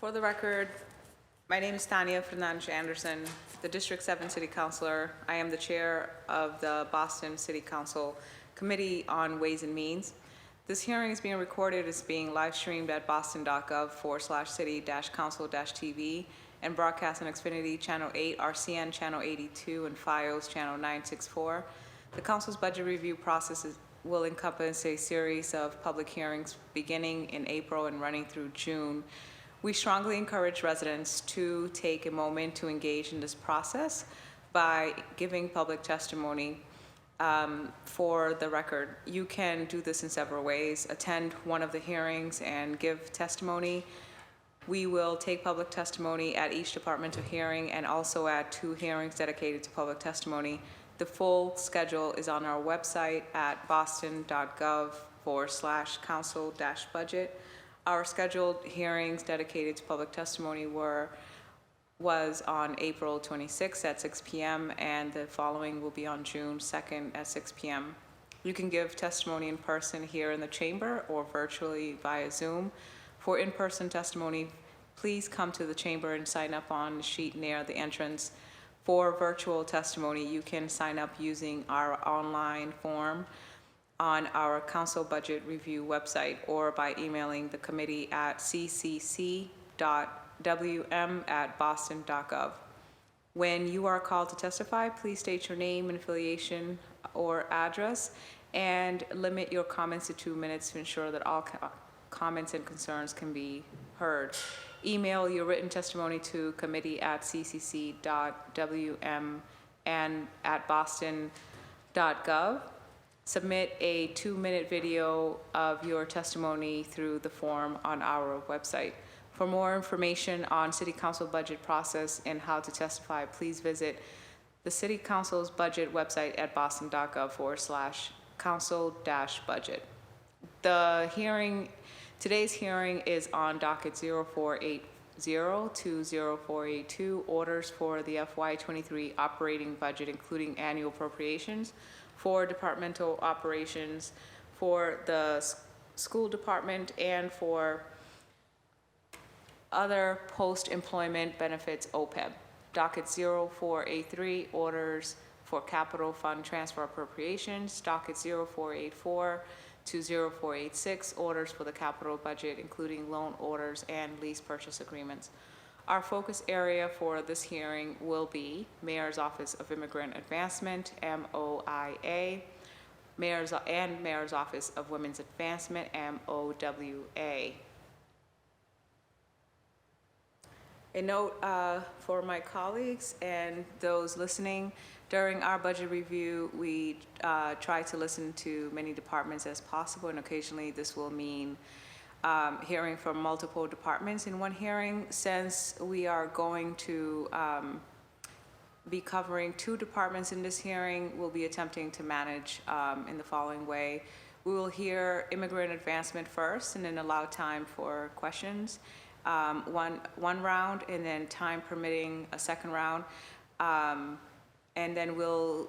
For the record, my name is Tanya Fernandez Anderson, the District 7 City Councilor. I am the chair of the Boston City Council Committee on Ways and Means. This hearing is being recorded. It's being live streamed at boston.gov/city-council-tv and broadcast on Xfinity Channel 8, RCN Channel 82, and FiOS Channel 964. The Council's budget review process will encompass a series of public hearings beginning in April and running through June. We strongly encourage residents to take a moment to engage in this process by giving public testimony. For the record, you can do this in several ways. Attend one of the hearings and give testimony. We will take public testimony at each departmental hearing and also at 2 hearings dedicated to public testimony. The full schedule is on our website at boston.gov/council-budget. Our scheduled hearings dedicated to public testimony was on April 26th at 6 p.m. and the following will be on June 2nd at 6 p.m. You can give testimony in person here in the chamber or virtually via Zoom. For in-person testimony, please come to the chamber and sign up on the sheet near the entrance. For virtual testimony, you can sign up using our online form on our council budget review website or by emailing the committee at ccc.wm@boston.gov. When you are called to testify, please state your name and affiliation or address and limit your comments to 2 minutes to ensure that all comments and concerns can be heard. Email your written testimony to committee at ccc.wm@boston.gov. Submit a 2-minute video of your testimony through the form on our website. For more information on City Council budget process and how to testify, please visit the City Council's budget website at boston.gov/council-budget. Today's hearing is on docket 0480 to 0482, orders for the FY23 operating budget, including annual appropriations for departmental operations, for the school department, and for other post-employment benefits OPEB. Docket 0483, orders for capital fund transfer appropriations. Docket 0484 to 0486, orders for the capital budget, including loan orders and lease purchase agreements. Our focus area for this hearing will be Mayor's Office of Immigrant Advancement, MOIA, Mayor's Office of Women's Advancement, MOWA. A note for my colleagues and those listening, during our budget review, we try to listen to many departments as possible, and occasionally this will mean hearing from multiple departments in one hearing. Since we are going to be covering 2 departments in this hearing, we'll be attempting to manage in the following way. We will hear immigrant advancement first and then allow time for questions. One round, and then time permitting a second round. And then we'll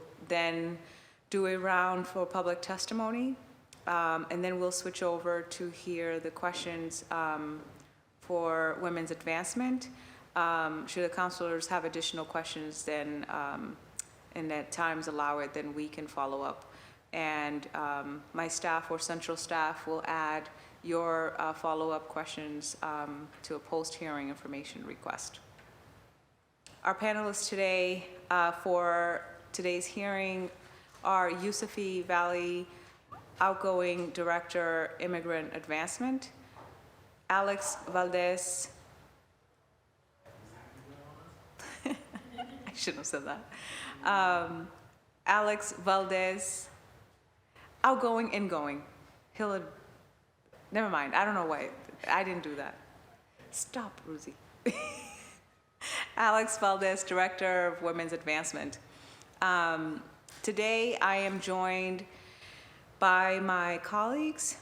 do a round for public testimony. And then we'll switch over to hear the questions for women's advancement. Should the councilors have additional questions, then, and that times allow it, then we can follow up. And my staff or central staff will add your follow-up questions to a post-hearing information request. Our panelists today for today's hearing are Yusufi Valley, outgoing Director, Immigrant Advancement, Alex Valdez. I shouldn't have said that. Alex Valdez, outgoing, ingoing. Never mind, I don't know why. I didn't do that. Stop, Ruzi. Alex Valdez, Director of Women's Advancement. Today I am joined by my colleagues,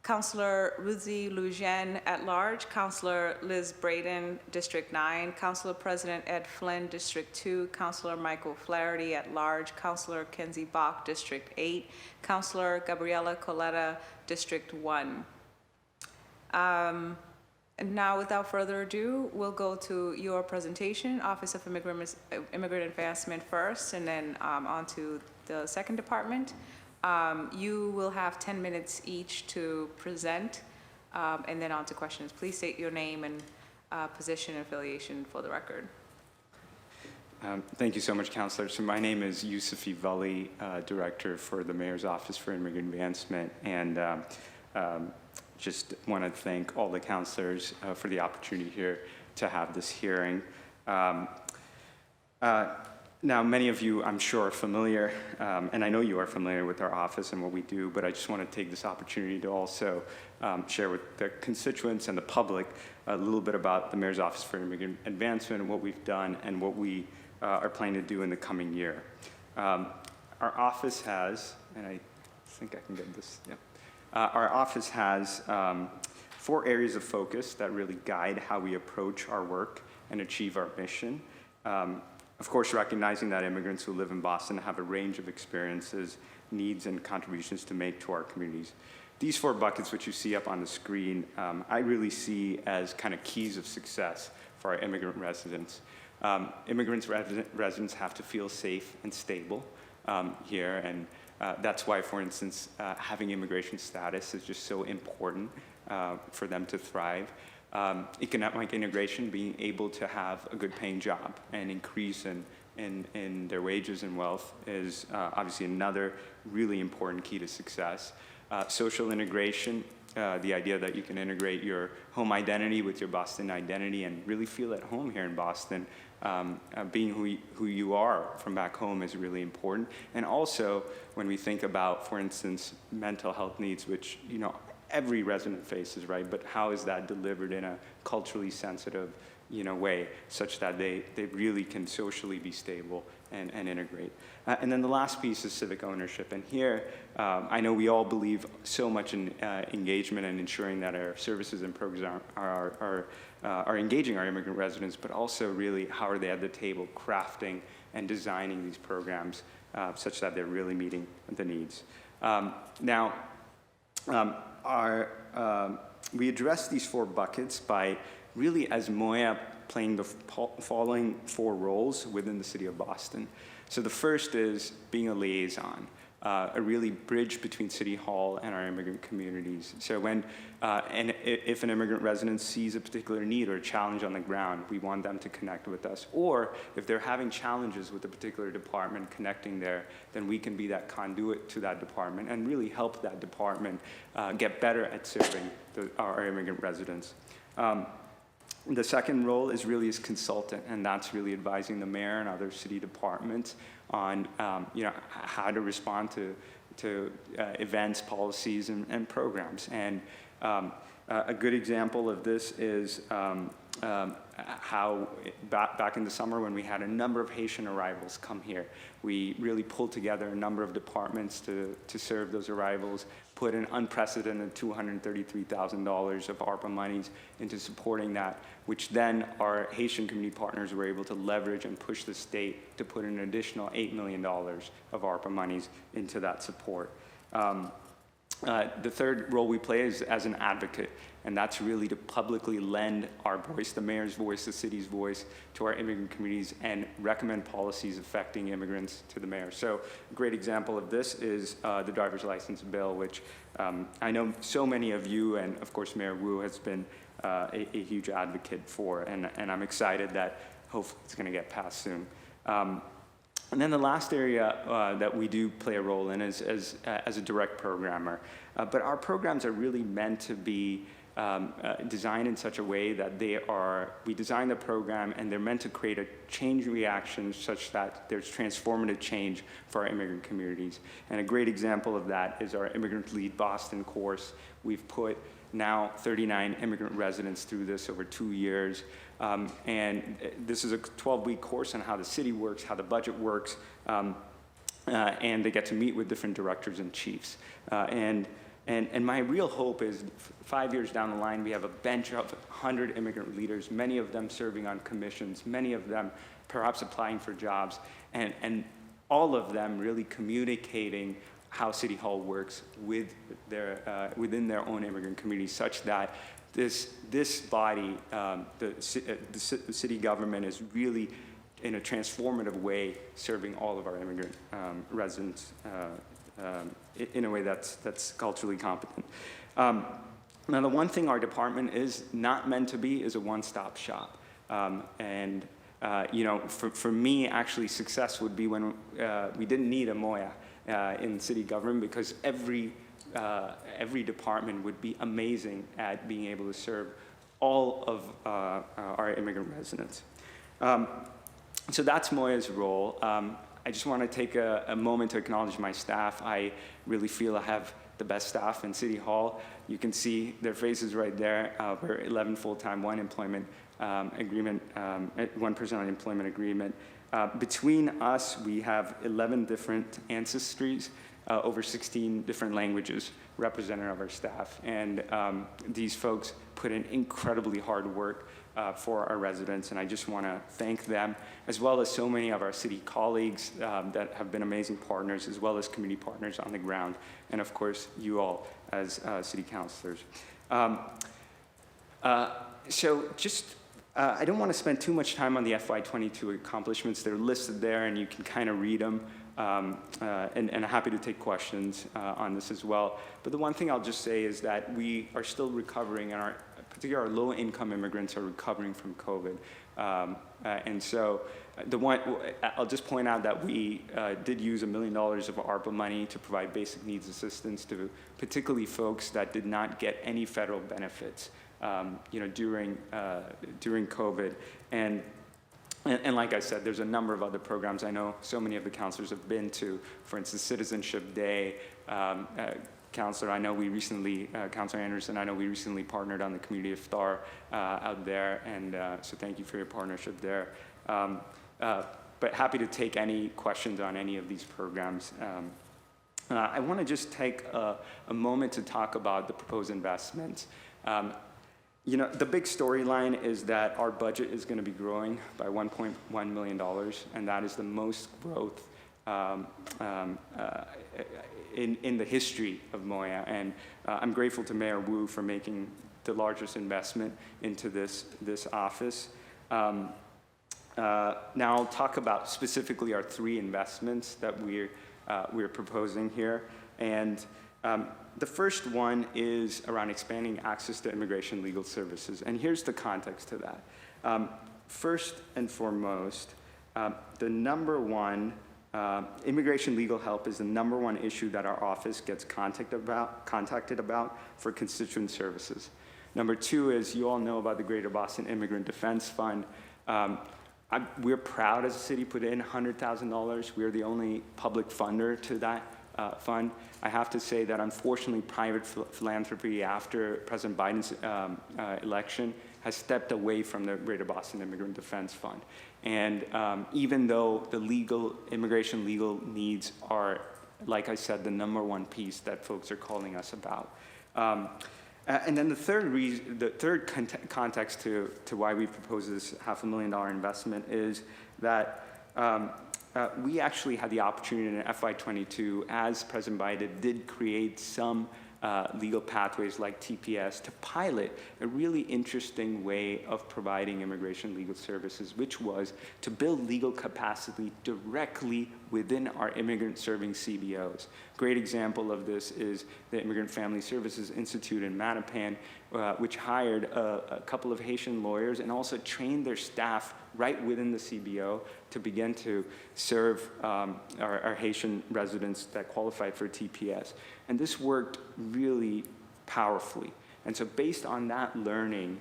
Councilor Ruzi Lujan at large, Councilor Liz Braden, District 9, Councilor President Ed Flynn, District 2, Councilor Michael Flaherty at large, Councilor Kenzie Bach, District 8, Councilor Gabriela Coletta, District 1. And now, without further ado, we'll go to your presentation, Office of Immigrant Advancement first, and then on to the second department. You will have 10 minutes each to present, and then on to questions. Please state your name and position and affiliation for the record. Thank you so much, Councillor. So my name is Yusufi Vali, Director for the Mayor's Office for Immigrant Advancement, and just want to thank all the councillors for the opportunity here to have this hearing. Now, many of you, I'm sure, are familiar, and I know you are familiar with our office and what we do, but I just want to take this opportunity to also share with the constituents and the public a little bit about the Mayor's Office for Immigrant Advancement and what we've done and what we are planning to do in the coming year. Our office has, and I think I can get this, yeah. Our office has 4 areas of focus that really guide how we approach our work and achieve our mission. Of course, recognizing that immigrants who live in Boston have a range of experiences, needs, and contributions to make to our communities. These 4 buckets, which you see up on the screen, I really see as kind of keys of success for our immigrant residents. Residents have to feel safe and stable here, and that's why, for instance, having immigration status is just so important for them to thrive. Economic integration, being able to have a good paying job and increase in their wages and wealth is obviously another really important key to success. Social integration, the idea that you can integrate your home identity with your Boston identity and really feel at home here in Boston. Being who you are from back home is really important. And also, when we think about, for instance, mental health needs, which, you know, every resident faces, right? But how is that delivered in a culturally sensitive, you know, way, such that they really can socially be stable and integrate. And then the last piece is civic ownership. And here, I know we all believe so much in engagement and ensuring that our services and programs are engaging our immigrant residents, but also really how are they at the table crafting and designing these programs such that they're really meeting the needs. We address these 4 buckets by really, as Moya, playing the following 4 roles within the city of Boston. So the first is being a liaison, a really bridge between City Hall and our immigrant communities. So when, if an immigrant resident sees a particular need or a challenge on the ground, we want them to connect with us. Or if they're having challenges with a particular department connecting there, then we can be that conduit to that department and really help that department get better at serving our immigrant residents. The second role is really as consultant, and that's really advising the mayor and other city departments on you know, how to respond to events, policies, and programs. And a good example of this is how back in the summer when we had a number of Haitian arrivals come here, we really pulled together a number of departments to serve those arrivals, put an unprecedented $233,000 of ARPA monies into supporting that, which then our Haitian community partners were able to leverage and push the state to put an additional $8 million of ARPA monies into that support. The third role we play is as an advocate, and that's really to publicly lend our voice, the mayor's voice, the city's voice, to our immigrant communities and recommend policies affecting immigrants to the mayor. So a great example of this is the driver's license bill, which I know so many of you, and of course Mayor Wu has been a huge advocate for, and I'm excited that hopefully it's going to get passed soon. And then the last area that we do play a role in is as a direct programmer. But our programs are really meant to be designed in such a way that we design the program and they're meant to create a change reaction such that there's transformative change for our immigrant communities. And a great example of that is our Immigrant Lead Boston course. We've put now 39 immigrant residents through this over 2 years. And this is a 12-week course on how the city works, how the budget works, and they get to meet with different directors and chiefs. And my real hope is 5 years down the line, we have a bench of 100 immigrant leaders, many of them serving on commissions, many of them perhaps applying for jobs, and all of them really communicating how City Hall works with within their own immigrant community, such that this body, the city government is really in a transformative way serving all of our immigrant residents in a way that's culturally competent. Now, the one thing our department is not meant to be is a one-stop shop. For me, actually, success would be when we didn't need a MOYA in city government, because every department would be amazing at being able to serve all of our immigrant residents. So that's MOYA's role. I just want to take a moment to acknowledge my staff. I really feel I have the best staff in City Hall. You can see their faces right there. We're 11 full-time, one employment agreement, 1% unemployment agreement. Between us, we have 11 different ancestries, over 16 different languages represented of our staff. And these folks put in incredibly hard work for our residents, and I just want to thank them, as well as so many of our city colleagues that have been amazing partners, as well as community partners on the ground, and of course, you all as city councilors. I don't want to spend too much time on the FY22 accomplishments. They're listed there, and you can kind of read them, and I'm happy to take questions on this as well. But the one thing I'll just say is that we are still recovering, and particularly our low-income immigrants are recovering from COVID. And so I'll just point out that we did use $1 million of ARPA money to provide basic needs assistance to particularly folks that did not get any federal benefits during COVID. And like I said, there's a number of other programs I know so many of the counselors have been to. For instance, Citizenship Day. Counselor, Counselor Anderson, I know we recently partnered on the community iftar out there, and so thank you for your partnership there. But happy to take any questions on any of these programs. I want to just take a moment to talk about the proposed investments. The big storyline is that our budget is going to be growing by $1.1 million, and that is the most growth in the history of MOYA, and I'm grateful to Mayor Wu for making the largest investment into this office. Now I'll talk about specifically our 3 investments that we're proposing here, and the first one is around expanding access to immigration legal services, and here's the context to that. First and foremost, the number one immigration legal help is the number one issue that our office gets contacted about for constituent services. Number 2 is, you all know about the Greater Boston Immigrant Defense Fund. We're proud as a city put in $100,000. We're the only public funder to that fund. I have to say that unfortunately private philanthropy after President Biden's election has stepped away from the Greater Boston Immigrant Defense Fund. And even though the immigration legal needs are, like I said, the number one piece that folks are calling us about. And then the third context to why we propose this $500,000 investment is that we actually had the opportunity in FY22, as President Biden did create some legal pathways like TPS, to pilot a really interesting way of providing immigration legal services, which was to build legal capacity directly within our immigrant-serving CBOs. Great example of this is the Immigrant Family Services Institute in Mattapan, which hired a couple of Haitian lawyers and also trained their staff right within the CBO to begin to serve our Haitian residents that qualified for TPS. And this worked really powerfully. And so based on that learning,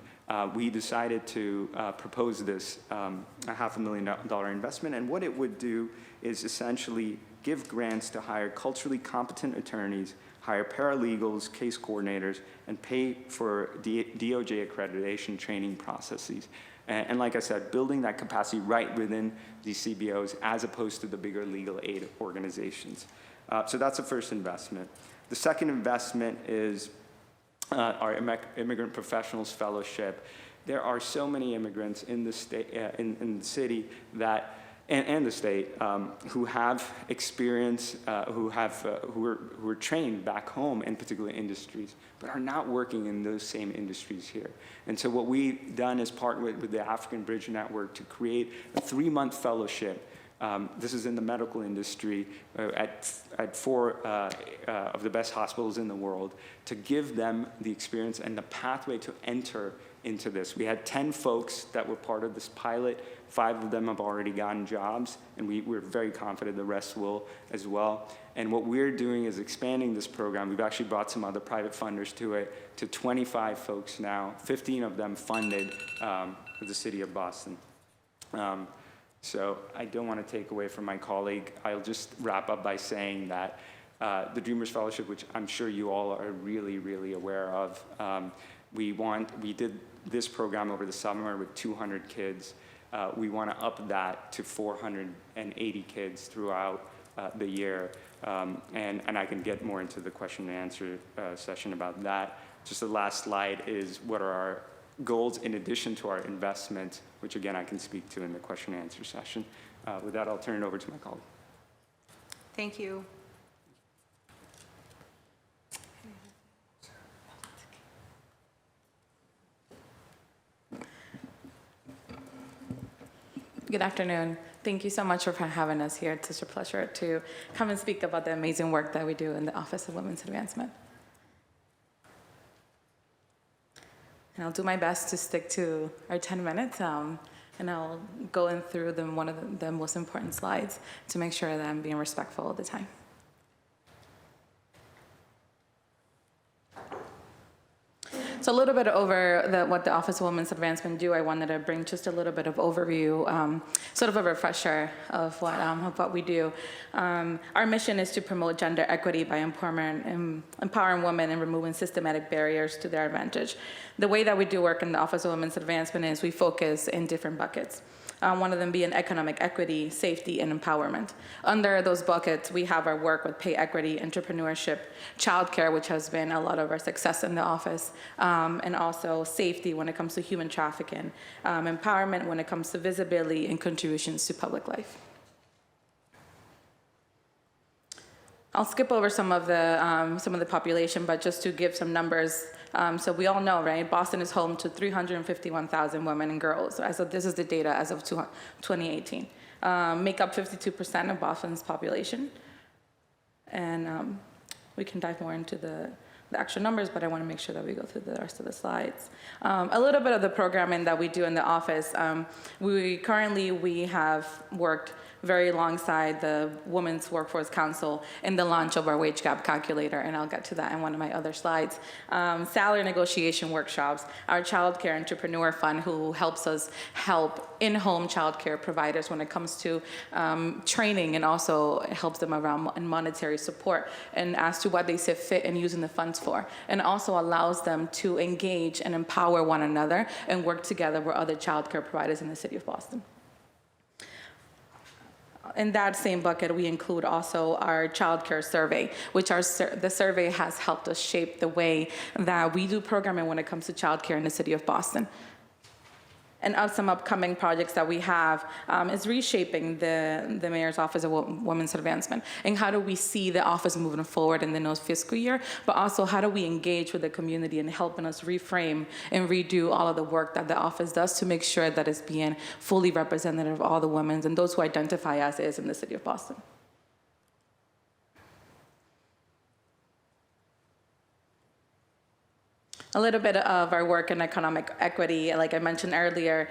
we decided to propose this $500,000 investment. And what it would do is essentially give grants to hire culturally competent attorneys, hire paralegals, case coordinators, and pay for DOJ accreditation training processes. And like I said, building that capacity right within these CBOs as opposed to the bigger legal aid organizations. So that's the first investment. The second investment is our Immigrant Professionals Fellowship. There are so many immigrants in the state, in the city that and the state, who have experience, who are trained back home in particular industries, but are not working in those same industries here. And so what we've done is partner with the African Bridge Network to create a 3-month fellowship. This is in the medical industry at 4 of the best hospitals in the world, to give them the experience and the pathway to enter into this. We had 10 folks that were part of this pilot. 5 of them have already gotten jobs, and we're very confident the rest will as well. And what we're doing is expanding this program. We've actually brought some other private funders to it, to 25 folks now, 15 of them funded with the city of Boston. So I don't want to take away from my colleague. I'll just wrap up by saying that the Dreamers Fellowship, which I'm sure you all are really, really aware of, we did this program over the summer with 200 kids. We want to up that to 480 kids throughout the year. And I can get more into the question and answer session about that. Just the last slide is what are our goals in addition to our investment, which again I can speak to in the question and answer session. With that, I'll turn it over to my colleague. Thank you. Good afternoon. Thank you so much for having us here. It's such a pleasure to come and speak about the amazing work that we do in the Office of Women's Advancement. And I'll do my best to stick to our 10 minutes, and I'll go in through one of the most important slides to make sure that I'm being respectful of the time. So a little bit over what the Office of Women's Advancement do, I wanted to bring just a little bit of overview, sort of a refresher of what we do. Our mission is to promote gender equity by empowering women and removing systematic barriers to their advantage. The way that we do work in the Office of Women's Advancement is we focus in different buckets. One of them being economic equity, safety, and empowerment. Under those buckets, we have our work with pay equity, entrepreneurship, childcare, which has been a lot of our success in the office, and also safety when it comes to human trafficking, empowerment when it comes to visibility and contributions to public life. I'll skip over some of the population, but just to give some numbers. So we all know, right? Boston is home to 351,000 women and girls. So this is the data as of 2018. Make up 52% of Boston's population. And we can dive more into the actual numbers, but I want to make sure that we go through the rest of the slides. A little bit of the programming that we do in the office. We have worked very alongside the Women's Workforce Council in the launch of our wage gap calculator, and I'll get to that in one of my other slides. Salary negotiation workshops, our child care entrepreneur fund, who helps us help in-home child care providers when it comes to training, and also helps them around monetary support and as to what they see fit in using the funds for, and also allows them to engage and empower one another and work together with other child care providers in the city of Boston. In that same bucket, we include also our child care survey, which the survey has helped us shape the way that we do programming when it comes to child care in the city of Boston. And of some upcoming projects that we have is reshaping the Mayor's Office of Women's Advancement. And how do we see the office moving forward in the next fiscal year, but also how do we engage with the community and helping us reframe and redo all of the work that the office does to make sure that it's being fully representative of all the women and those who identify as is in the city of Boston. A little bit of our work in economic equity, like I mentioned earlier,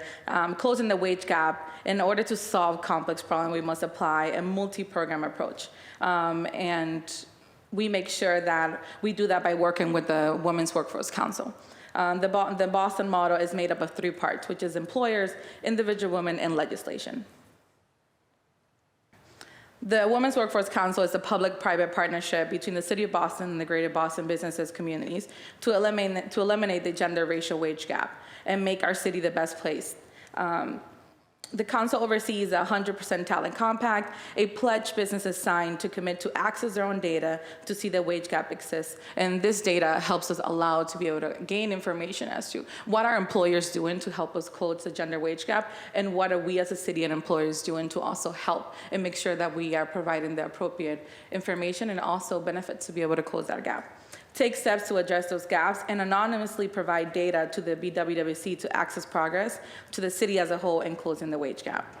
closing the wage gap. In order to solve complex problems, we must apply a multi-program approach. And we make sure that we do that by working with the Women's Workforce Council. The Boston model is made up of 3 parts, which is employers, individual women, and legislation. The Women's Workforce Council is a public-private partnership between the City of Boston and the Greater Boston businesses communities to eliminate the gender racial wage gap and make our city the best place The council oversees a 100% talent compact, a pledge businesses sign to commit to access their own data to see the wage gap exists. And this data helps us allow to be able to gain information as to what are employers doing to help us close the gender wage gap, and what are we as a city and employers doing to also help and make sure that we are providing the appropriate information and also benefits to be able to close that gap. Take steps to address those gaps, and anonymously provide data to the BWWC to access progress to the city as a whole in closing the wage gap.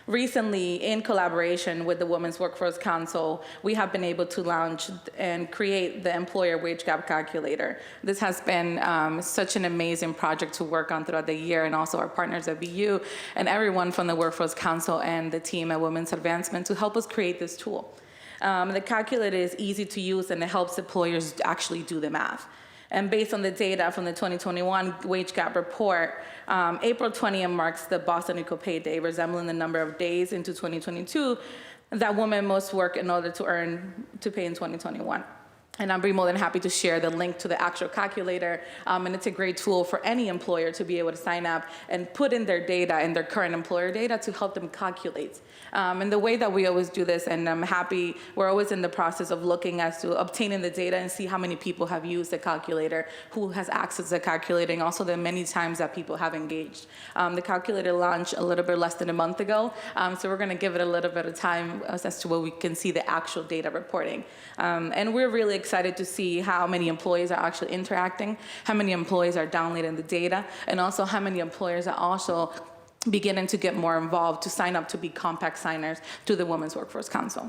Recently, in collaboration with the Women's Workforce Council, we have been able to launch and create the Employer Wage Gap Calculator. This has been such an amazing project to work on throughout the year, and also our partners at BU and everyone from the Workforce Council and the team at Women's Advancement to help us create this tool. The calculator is easy to use, and it helps employers actually do the math. And based on the data from the 2021 wage gap report, April 20th marks the Boston Equal Pay Day, resembling the number of days into 2022 that women must work in order to pay in 2021. And I'll be more than happy to share the link to the actual calculator. And it's a great tool for any employer to be able to sign up and put in their data and their current employer data to help them calculate. And the way that we always do this, and I'm happy, we're always in the process of looking as to obtaining the data and see how many people have used the calculator, who has access to the calculator, and also the many times that people have engaged. The calculator launched a little bit less than a month ago, so we're gonna give it a little bit of time as to where we can see the actual data reporting. And we're really excited to see how many employees are actually interacting, how many employees are downloading the data, and also how many employers are also beginning to get more involved to sign up to be compact signers to the Women's Workforce Council.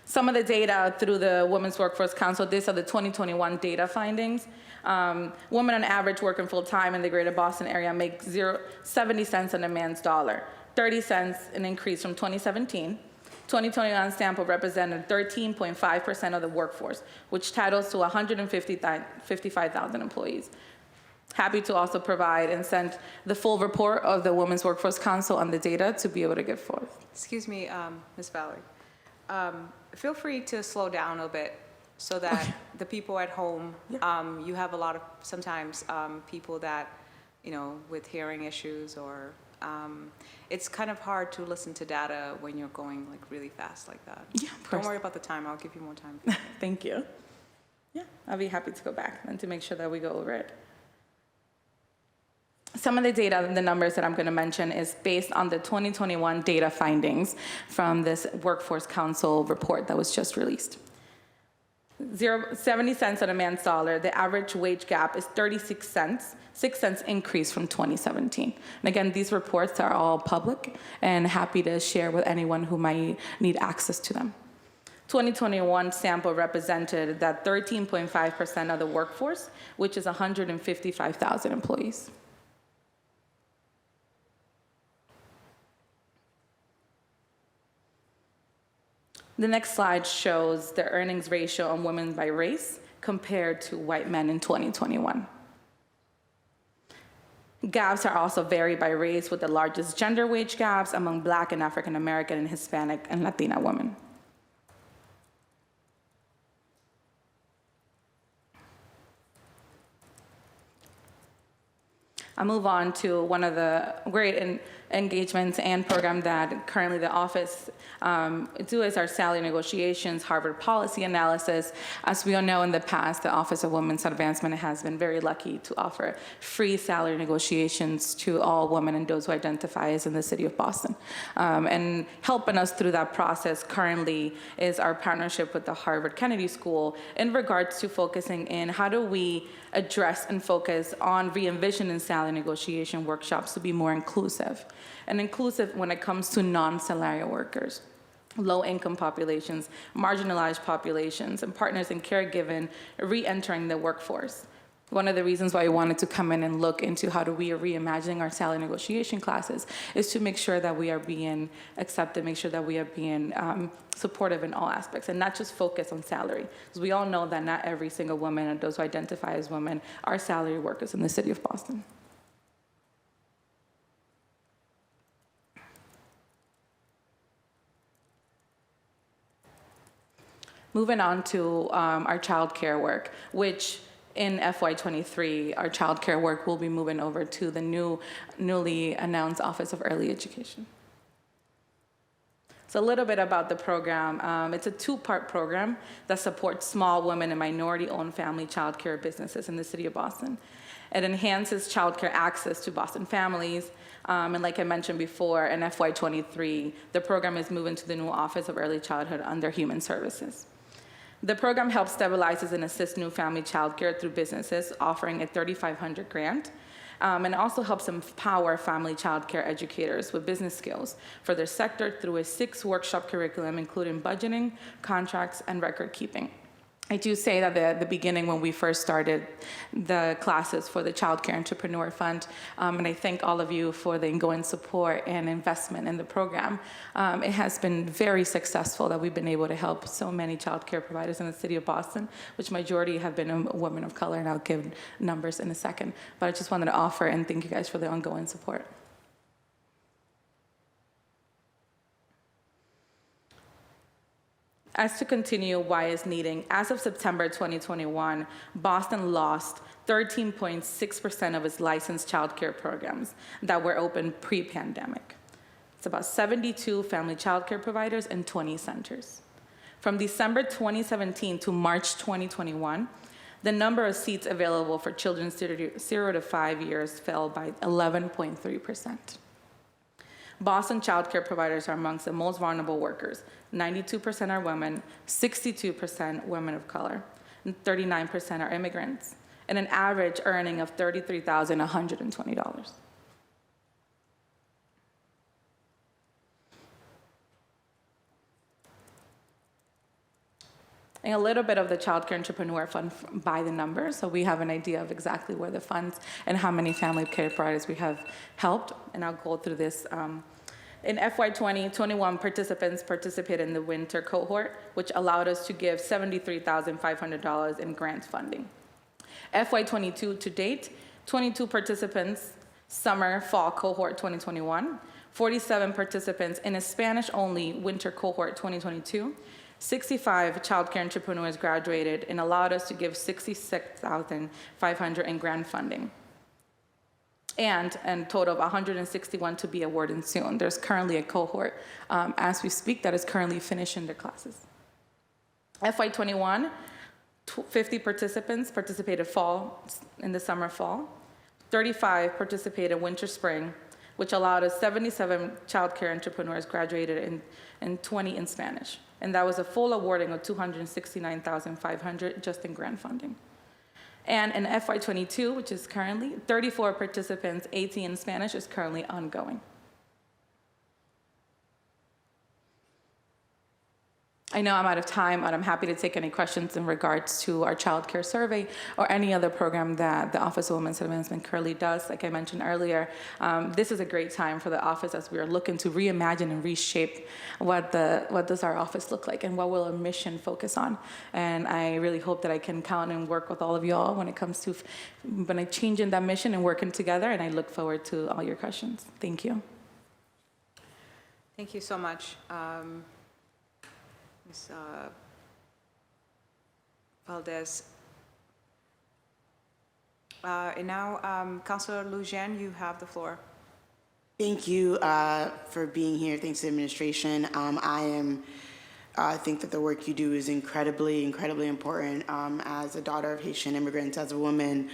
Some of the data through the Women's Workforce Council, these are the 2021 data findings. Women on average working full-time in the greater Boston area make 70 cents on a man's dollar, 30 cents an increase from 2017. 2021 sample represented 13.5% of the workforce, which totals to 155,000 employees. Happy to also provide and send the full report of the Women's Workforce Council on the data to be able to give forth. Excuse me, Ms. Valerie. Feel free to slow down a bit so that the people at home, you have a lot of sometimes people that, with hearing issues, or it's kind of hard to listen to data when you're going like really fast like that. Yeah, of course. Don't worry about the time. I'll give you more time. Thank you. Yeah, I'll be happy to go back and to make sure that we go over it. Some of the data, the numbers that I'm going to mention, is based on the 2021 data findings from this Workforce Council report that was just released. 70 cents on a man's dollar, the average wage gap is 36 cents, 6 cents increase from 2017. And again, these reports are all public and happy to share with anyone who might need access to them. 2021 sample represented that 13.5% of the workforce, which is 155,000 employees. The next slide shows the earnings ratio on women by race compared to white men in 2021. Gaps are also varied by race, with the largest gender wage gaps among Black and African American and Hispanic and Latina women. I'll move on to one of the great engagements and program that currently the office do is our salary negotiations, Harvard policy analysis. As we all know, in the past, the Office of Women's Advancement has been very lucky to offer free salary negotiations to all women and those who identify as in the city of Boston. And helping us through that process currently is our partnership with the Harvard Kennedy School in regards to focusing in how do we address and focus on re-envisioning salary negotiation workshops to be more inclusive. And inclusive when it comes to non-salarial workers, low-income populations, marginalized populations, and partners in caregiving re-entering the workforce. One of the reasons why we wanted to come in and look into how do we reimagining our salary negotiation classes is to make sure that we are being accepted, make sure that we are being supportive in all aspects, and not just focus on salary. Because we all know that not every single woman and those who identify as women are salary workers in the city of Boston. Moving on to our child care work, which in FY23, our childcare work will be moving over to the newly announced Office of Early Education. So a little bit about the program. It's a two-part program that supports small women and minority-owned family childcare businesses in the city of Boston. It enhances childcare access to Boston families. And like I mentioned before, in FY23, the program is moving to the new Office of Early Childhood under Human Services. The program helps stabilize and assist new family childcare through businesses, offering a $3,500 grant, and also helps empower family childcare educators with business skills for their sector through a 6-workshop curriculum, including budgeting, contracts, and record keeping. I do say that at the beginning when we first started the classes for the Child Care Entrepreneur Fund, and I thank all of you for the ongoing support and investment in the program. It has been very successful that we've been able to help so many child care providers in the city of Boston, which majority have been women of color, and I'll give numbers in a second. But I just wanted to offer and thank you guys for the ongoing support. As to continue why is needing, as of September 2021, Boston lost 13.6% of its licensed childcare programs that were open pre-pandemic. It's about 72 family childcare providers and 20 centers. From December 2017 to March 2021, the number of seats available for children 0 to 5 years fell by 11.3%. Boston childcare providers are amongst the most vulnerable workers. 92% are women, 62% women of color, and 39% are immigrants, and an average earning of $33,120. And a little bit of the Child Care Entrepreneur Fund by the numbers, so we have an idea of exactly where the funds and how many family care providers we have helped, and I'll go through this. In FY20, 21 participants participated in the winter cohort, which allowed us to give $73,500 in grant funding. FY22 to date, 22 participants, summer, fall cohort 2021, 47 participants in a Spanish-only winter cohort 2022, 65 childcare entrepreneurs graduated and allowed us to give $66,500 in grant funding. And a total of 161 to be awarded soon. There's currently a cohort as we speak that is currently finishing their classes. FY21, 50 participants participated in the summer, fall. 35 participated winter, spring, which allowed us 77 childcare entrepreneurs graduated and 20 in Spanish. And that was a full awarding of $269,500 just in grant funding. And in FY22, which is currently 34 participants, 18 in Spanish, is currently ongoing. I know I'm out of time, but I'm happy to take any questions in regards to our child care survey or any other program that the Office of Women's Advancement currently does. Like I mentioned earlier, this is a great time for the office as we are looking to reimagine and reshape what does our office look like and what will our mission focus on. And I really hope that I can count and work with all of y'all when it comes to changing that mission and working together, and I look forward to all your questions. Thank you. Thank you so much. Ms. Valdez. And now, Councilor Lujan, you have the floor. Thank you for being here. Thanks to the administration. I think that the work you do is incredibly important. As a daughter of Haitian immigrants, as a woman,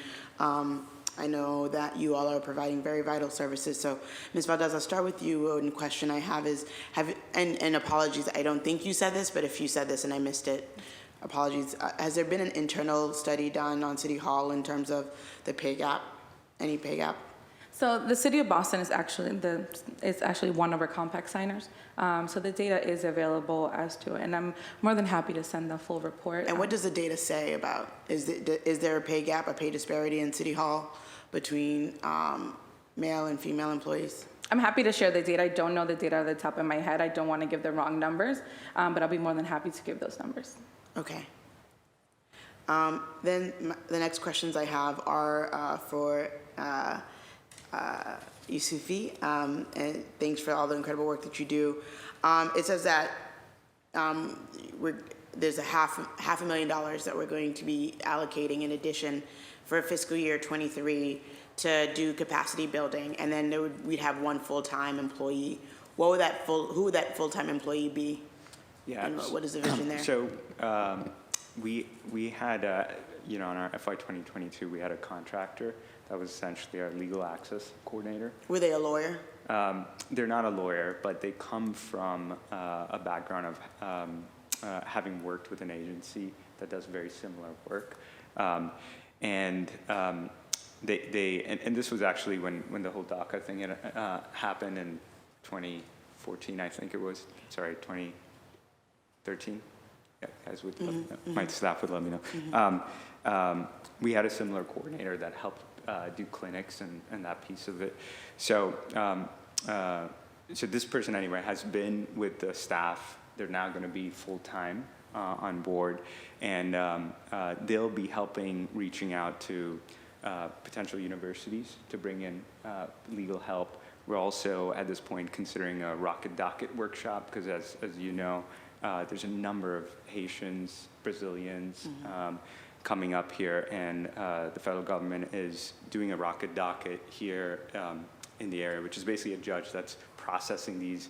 I know that you all are providing very vital services. So, Ms. Valdez, I'll start with you. One question I have is, and apologies, I don't think you said this, but if you said this and I missed it, apologies. Has there been an internal study done on City Hall in terms of the pay gap, any pay gap? So the City of Boston is actually one of our compact signers. So the data is available as to it, and I'm more than happy to send the full report. And what does the data say about, is there a pay gap, a pay disparity in City Hall between male and female employees? I'm happy to share the data. I don't know the data at the top of my head. I don't want to give the wrong numbers, but I'll be more than happy to give those numbers. Okay. Then the next questions I have are for Yusufi, and thanks for all the incredible work that you do. It says that there's a half $500,000 that we're going to be allocating in addition for fiscal year '23 to do capacity building, and then we'd have one full-time employee. Who would that full-time employee be? Yeah. And what is the vision there? So we had, in our FY 2022, we had a contractor that was essentially our legal access coordinator. Were they a lawyer? They're not a lawyer, but they come from a background of having worked with an agency that does very similar work. And this was actually when the whole DACA thing had, happened in 2014, I think it was. Sorry, 2013. Yeah, guys would, my staff would let me know. We had a similar coordinator that helped do clinics and that piece of it. So, so this person anyway has been with the staff. They're now going to be full-time on board, and they'll be helping reaching out to potential universities to bring in legal help. We're also at this point considering a rocket docket workshop because, as you know, there's a number of Haitians, Brazilians coming up here, and the federal government is doing a rocket docket here in the area, which is basically a judge that's processing these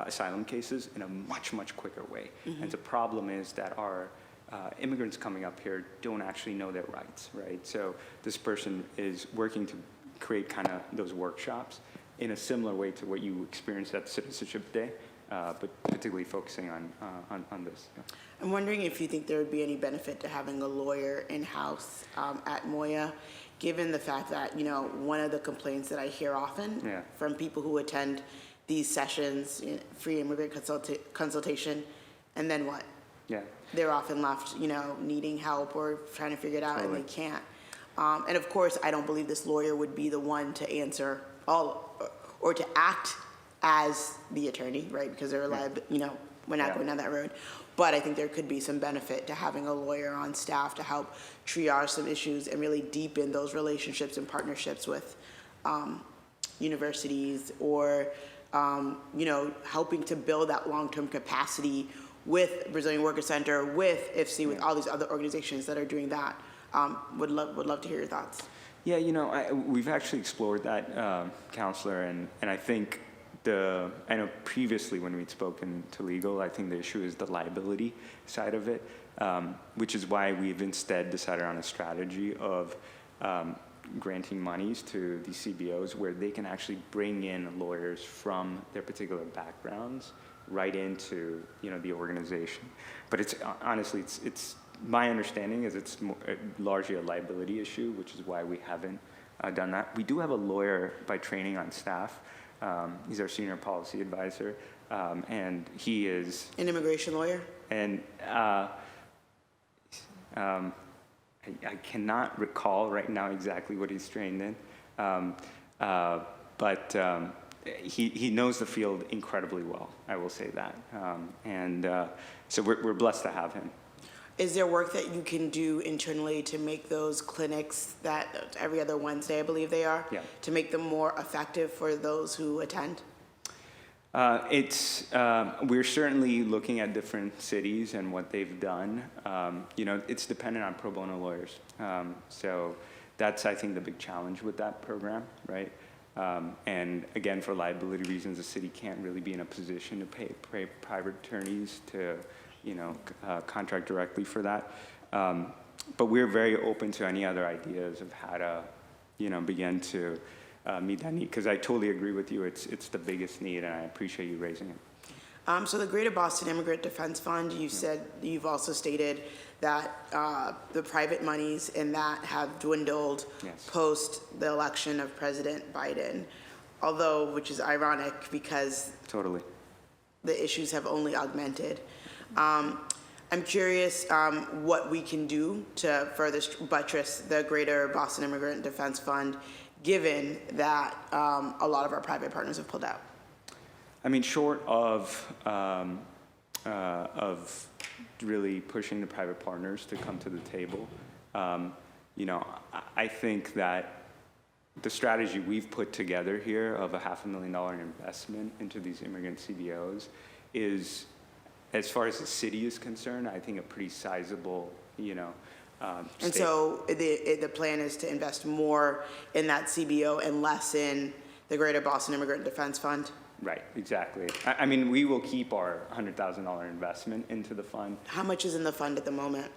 asylum cases in a much, much quicker way. And the problem is that our immigrants coming up here don't actually know their rights, right? So this person is working to create kind of those workshops in a similar way to what you experienced at Citizenship Day, but particularly focusing on this. Yeah. I'm wondering if you think there would be any benefit to having a lawyer in-house at Moya, given the fact that, one of the complaints that I hear often from people who attend these sessions, free immigrant consultation, and then what? Yeah. They're often left, needing help or trying to figure it out, and they can't. And of course, I don't believe this lawyer would be the one to answer all or to act as the attorney, right? Because they're we're not going down that road. But I think there could be some benefit to having a lawyer on staff to help triage some issues and really deepen those relationships and partnerships with universities, or helping to build that long-term capacity with Brazilian Worker Center, with IFC, with all these other organizations that are doing that. Would love to hear your thoughts. Yeah, we've actually explored that, counselor, and I think I know previously when we'd spoken to legal, I think the issue is the liability side of it, which is why we've instead decided on a strategy of granting monies to these CBOs where they can actually bring in lawyers from their particular backgrounds right into the organization. But it's honestly, it's my understanding is it's largely a liability issue, which is why we haven't done that. We do have a lawyer by training on staff. He's our senior policy advisor, and he is an immigration lawyer. And I cannot recall right now exactly what he's trained in, but he knows the field incredibly well. I will say that, and so we're blessed to have him. Is there work that you can do internally to make those clinics that every other Wednesday, I believe they are, to make them more effective for those who attend? We're certainly looking at different cities and what they've done. It's dependent on pro bono lawyers. So that's, I think, the big challenge with that program, right? And again, for liability reasons, the city can't really be in a position to pay private attorneys to contract directly for that. But we're very open to any other ideas of how to, begin to meet that need. Because I totally agree with you. It's the biggest need, and I appreciate you raising it. So the Greater Boston Immigrant Defense Fund, you've also stated that the private monies in that have dwindled post the election of President Biden, which is ironic because totally the issues have only augmented. I'm curious what we can do to further buttress the Greater Boston Immigrant Defense Fund, given that a lot of our private partners have pulled out. I mean, short of really pushing the private partners to come to the table, I think that the strategy we've put together here of a $500,000 investment into these immigrant CBOs is as far as the city is concerned, I think a pretty sizable, And state. so the plan is to invest more in that CBO and less in the Greater Boston Immigrant Defense Fund? Right, exactly. I mean, we will keep our $100,000 investment into the fund. How much is in the fund at the moment?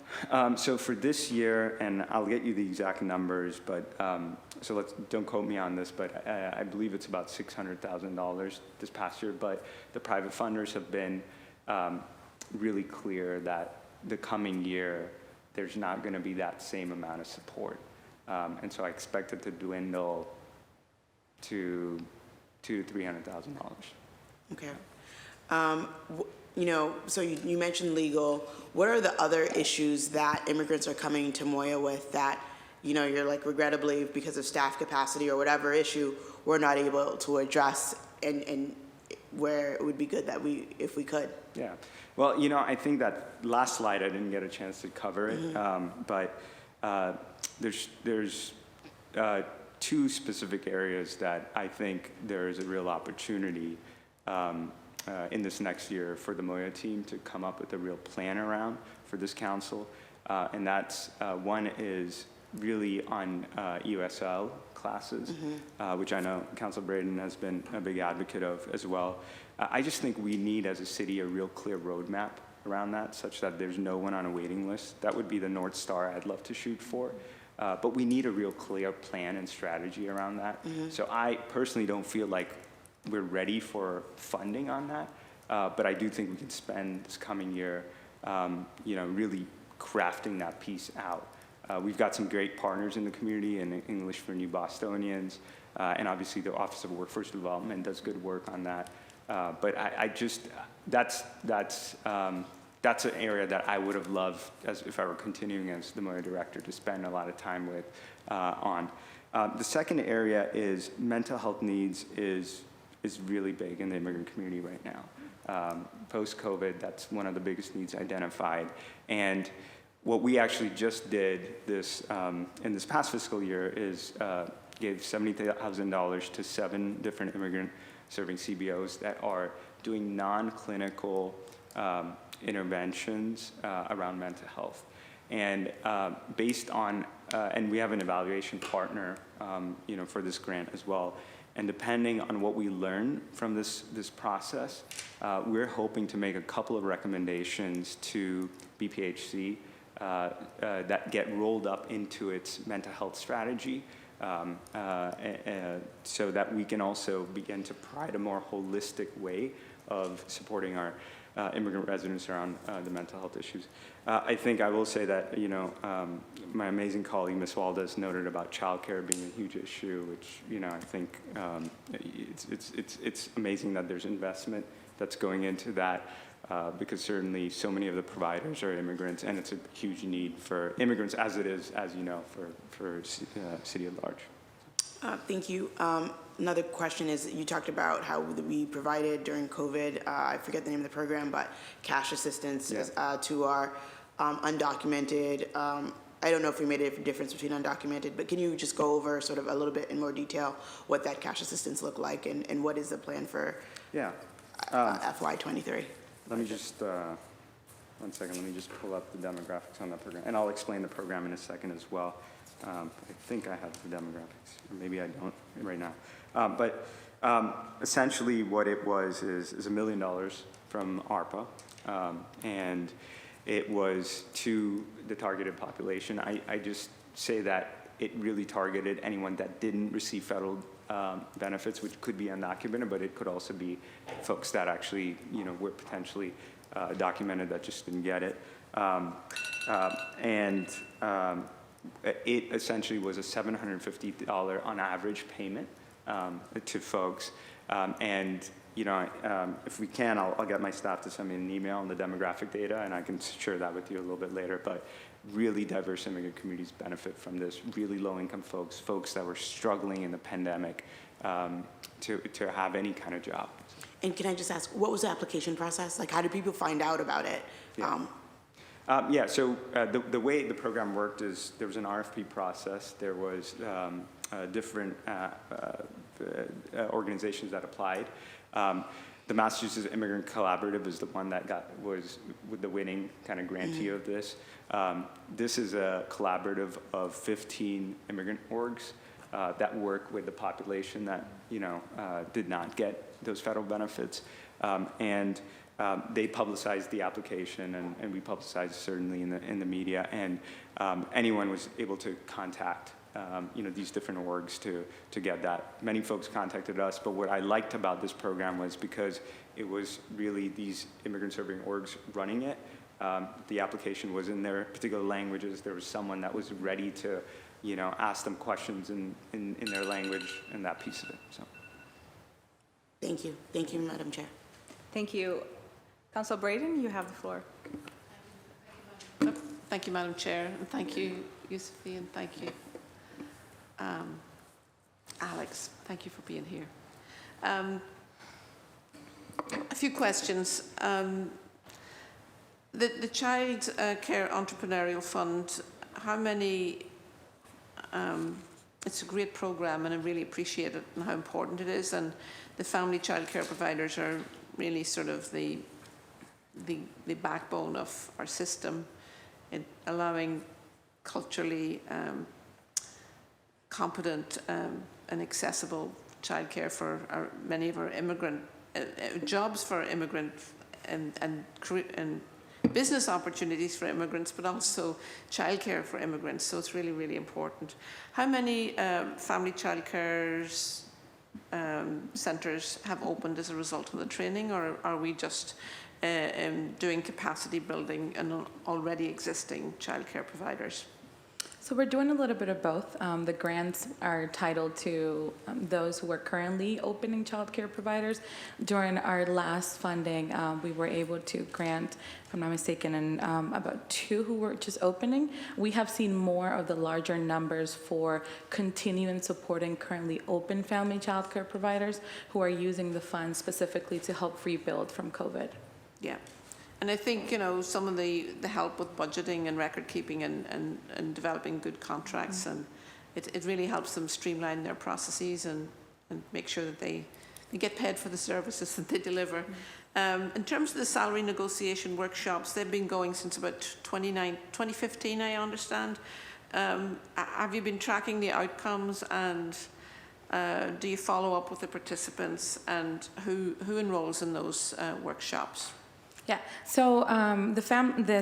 So for this year, and I'll get you the exact numbers, but so don't quote me on this, but I believe it's about $600,000 this past year. But the private funders have been really clear that the coming year there's not going to be that same amount of support, and so I expect it to dwindle to $200,000 to $300,000. Okay. So you mentioned legal. What are the other issues that immigrants are coming to Moya with that, you're like, regrettably, because of staff capacity or whatever issue, we're not able to address, and where it would be good that if we could? Yeah. Well, I think that last slide I didn't get a chance to cover it, but there's two specific areas that I think there is a real opportunity in this next year for the Moya team to come up with a real plan around for this council. And that's one is really on ESL classes, which I know Council Braden has been a big advocate of as well. I just think we need as a city a real clear roadmap around that, such that there's no one on a waiting list. That would be the North Star I'd love to shoot for. But we need a real clear plan and strategy around that. So I personally don't feel like we're ready for funding on that. But I do think we can spend this coming year, really crafting that piece out. We've got some great partners in the community in English for New Bostonians. And obviously the Office of Workforce Development does good work on that. But that's an area that I would have loved, as if I were continuing as the Moya director, to spend a lot of time with on. The second area is mental health needs is really big in the immigrant community right now. Post-COVID, that's one of the biggest needs identified. And what we actually just did in this past fiscal year is gave $70,000 to 7 different immigrant-serving CBOs that are doing non-clinical interventions around mental health. And based on, and we have an evaluation partner, for this grant as well. And depending on what we learn from this process, we're hoping to make a couple of recommendations to BPHC that get rolled up into its mental health strategy, so that we can also begin to provide a more holistic way of supporting our immigrant residents around the mental health issues. I think I will say that, my amazing colleague, Ms. Waldes, noted about childcare being a huge issue, which, I think it's amazing that there's investment that's going into that, because certainly so many of the providers are immigrants, and it's a huge need for immigrants, as it is, as you know, for city at large. Thank you. Another question is, you talked about how we provided during COVID, I forget the name of the program, but cash assistance to our undocumented. I don't know if we made a difference between undocumented, but can you just go over sort of a little bit in more detail what that cash assistance looked like, and what is the plan for FY23? Let me just, 1 second, let me just pull up the demographics on that program, and I'll explain the program in a second as well. I think I have the demographics, or maybe I don't right now. But essentially what it was is $1 million from ARPA, and it was to the targeted population. I just say that it really targeted anyone that didn't receive federal benefits, which could be undocumented, but it could also be folks that actually, were potentially documented that just didn't get it. It essentially was a $750 on average payment to folks. If we can, I'll get my staff to send me an email on the demographic data, and I can share that with you a little bit later. But really diverse immigrant communities benefit from this, really low-income folks that were struggling in the pandemic to have any kind of job. And can I just ask, what was the application process? Like, how did people find out about it? So the way the program worked is there was an RFP process. There was different organizations that applied. the Massachusetts Immigrant Collaborative is the one that was with the winning kind of grantee of this. This is a collaborative of 15 immigrant orgs that work with the population that did not get those federal benefits, and they publicized the application, and we publicized certainly in the media, and anyone was able to contact these different orgs to get that. Many folks contacted us, but what I liked about this program was because it was really these immigrant serving orgs running it. The application was in their particular languages. There was someone that was ready to, ask them questions in their language and that piece of it. So, Thank you, Madam Chair. Thank you. Council Braden, you have the floor. Thank you, Madam Chair, and thank you, Yusufi, and thank you, Alex. Thank you for being here. A few questions. The Child Care Entrepreneurial Fund, how many, it's a great program and I really appreciate it and how important it is, and the family child care providers are really sort of the backbone of our system in allowing culturally competent and accessible childcare for many of our immigrant jobs for immigrants and business opportunities for immigrants, but also childcare for immigrants. So it's really, really important. How many family childcare centres have opened as a result of the training, or are we just doing capacity building in already existing childcare providers? So we're doing a little bit of both. The grants are titled to those who are currently opening childcare providers. During our last funding, we were able to grant, if I'm not mistaken, and about 2 who were just opening. We have seen more of the larger numbers for continuing supporting currently open family childcare providers who are using the funds specifically to help rebuild from COVID. Yeah. And I think, some of the help with budgeting and record keeping and developing good contracts, and it really helps them streamline their processes and make sure that they get paid for the services that they deliver. In terms of the salary negotiation workshops, they've been going since about 2015, I understand. Have you been tracking the outcomes, and do you follow up with the participants, and who enrolls in those workshops? Yeah, so the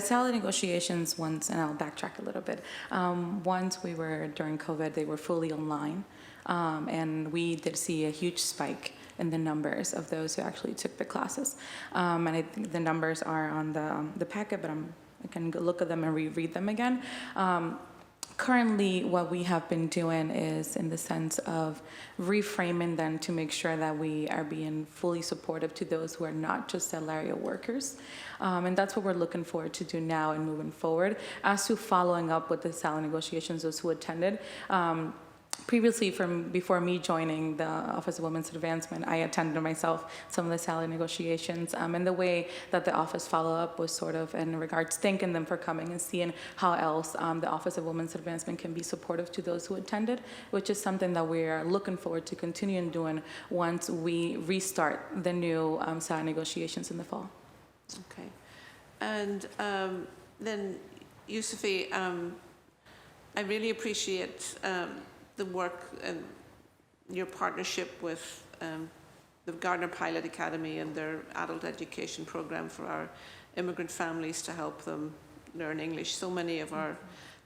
salary negotiations once, and I'll backtrack a little bit. Once we were, during COVID, they were fully online, and we did see a huge spike in the numbers of those who actually took the classes. And I think the numbers are on the packet, but I can look at them and reread them again. Currently, what we have been doing is in the sense of reframing them to make sure that we are being fully supportive to those who are not just salarial workers. And that's what we're looking forward to do now and moving forward. As to following up with the salary negotiations, those who attended, previously, before me joining the Office of Women's Advancement, I attended myself some of the salary negotiations, and the way that the office followed up was sort of in regards thanking them for coming and seeing how else the Office of Women's Advancement can be supportive to those who attended, which is something that we are looking forward to continuing doing once we restart the new salary negotiations in the fall. Okay. And then, Yusufi, I really appreciate the work and your partnership with the Gardner Pilot Academy and their adult education program for our immigrant families to help them learn English. So many of our,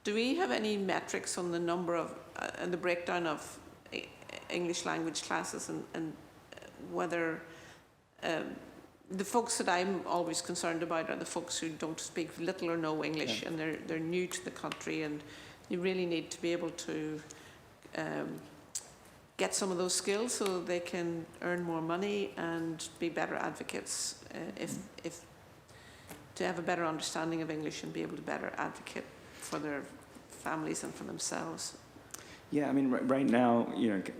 do we have any metrics on the number of and the breakdown of English language classes, and whether the folks that I'm always concerned about are the folks who don't speak little or no English, and they're new to the country, and you really need to be able to get some of those skills so they can earn more money and be better advocates, if to have a better understanding of English and be able to better advocate for their families and for themselves. Yeah, I mean, right now,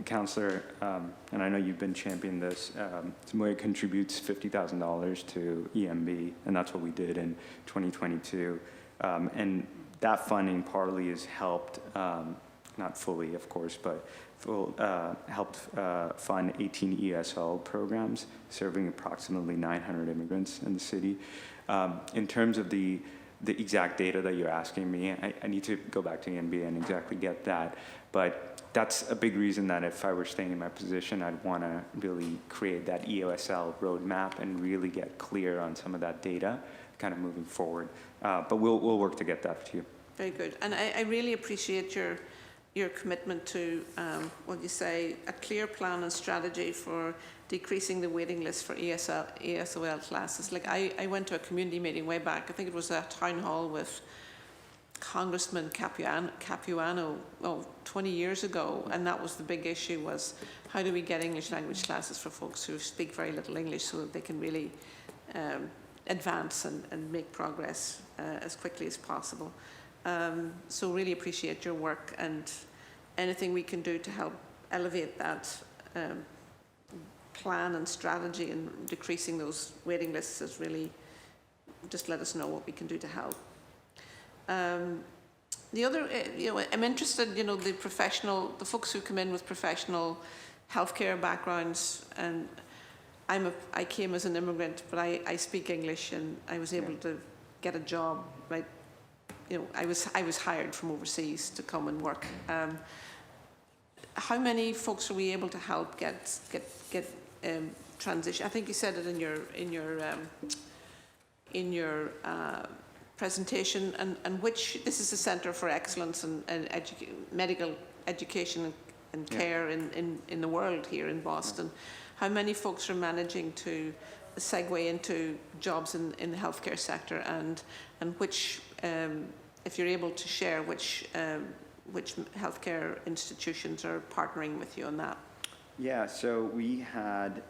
Councillor, and I know you've been championing this, Samoa contributes $50,000 to EMB, and that's what we did in 2022. And that funding partly has helped not fully, of course, but helped fund 18 ESL programs serving approximately 900 immigrants in the city. In terms of the exact data that you're asking me, I need to go back to the NBA and exactly get that. But that's a big reason that if I were staying in my position, I'd want to really create that EOSL roadmap and really get clear on some of that data kind of moving forward. But we'll work to get that to you. Very good. And I really appreciate your commitment to, what you say, a clear plan and strategy for decreasing the waiting list for ESOL classes. Like I went to a community meeting way back, I think it was a town hall with Congressman Capuano 20 years ago, and that was the big issue, was how do we get English language classes for folks who speak very little English so that they can really advance and make progress as quickly as possible. So really appreciate your work, and anything we can do to help elevate that plan and strategy and decreasing those waiting lists is really, just let us know what we can do to help. The other, I'm interested, the folks who come in with professional healthcare backgrounds, and I came as an immigrant, but I speak English, and I was able to get a job, right? I was hired from overseas to come and work. How many folks are we able to help get transition? I think you said it in your presentation, and which this is the Centre for Excellence and medical education and care in the world here in Boston. How many folks are managing to segue into jobs in the healthcare sector, and which, if you're able to share, which healthcare institutions are partnering with you on that? Yeah, so we had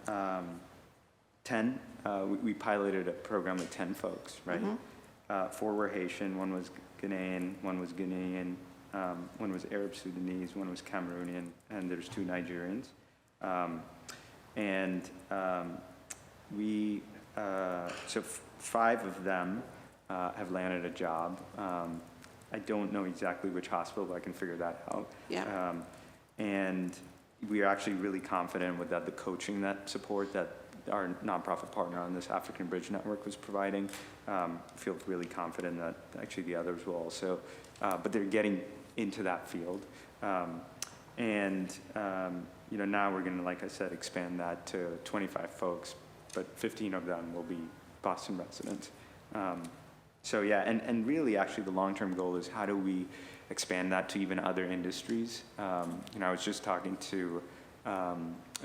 10. We piloted a program with 10 folks, right? Mm-hmm. 4 were Haitian, 1 was Ghanaian, 1 was Guinean, 1 was Arab Sudanese, 1 was Cameroonian, and there's 2 Nigerians. So 5 of them have landed a job. I don't know exactly which hospital, but I can figure that out. Yeah. And we are actually really confident with the coaching, that support that our nonprofit partner on this African Bridge Network was providing. Feel really confident that actually the others will also, but they're getting into that field. Now we're going to, like I said, expand that to 25 folks, but 15 of them will be Boston residents. And really actually the long-term goal is how do we expand that to even other industries. I was just talking to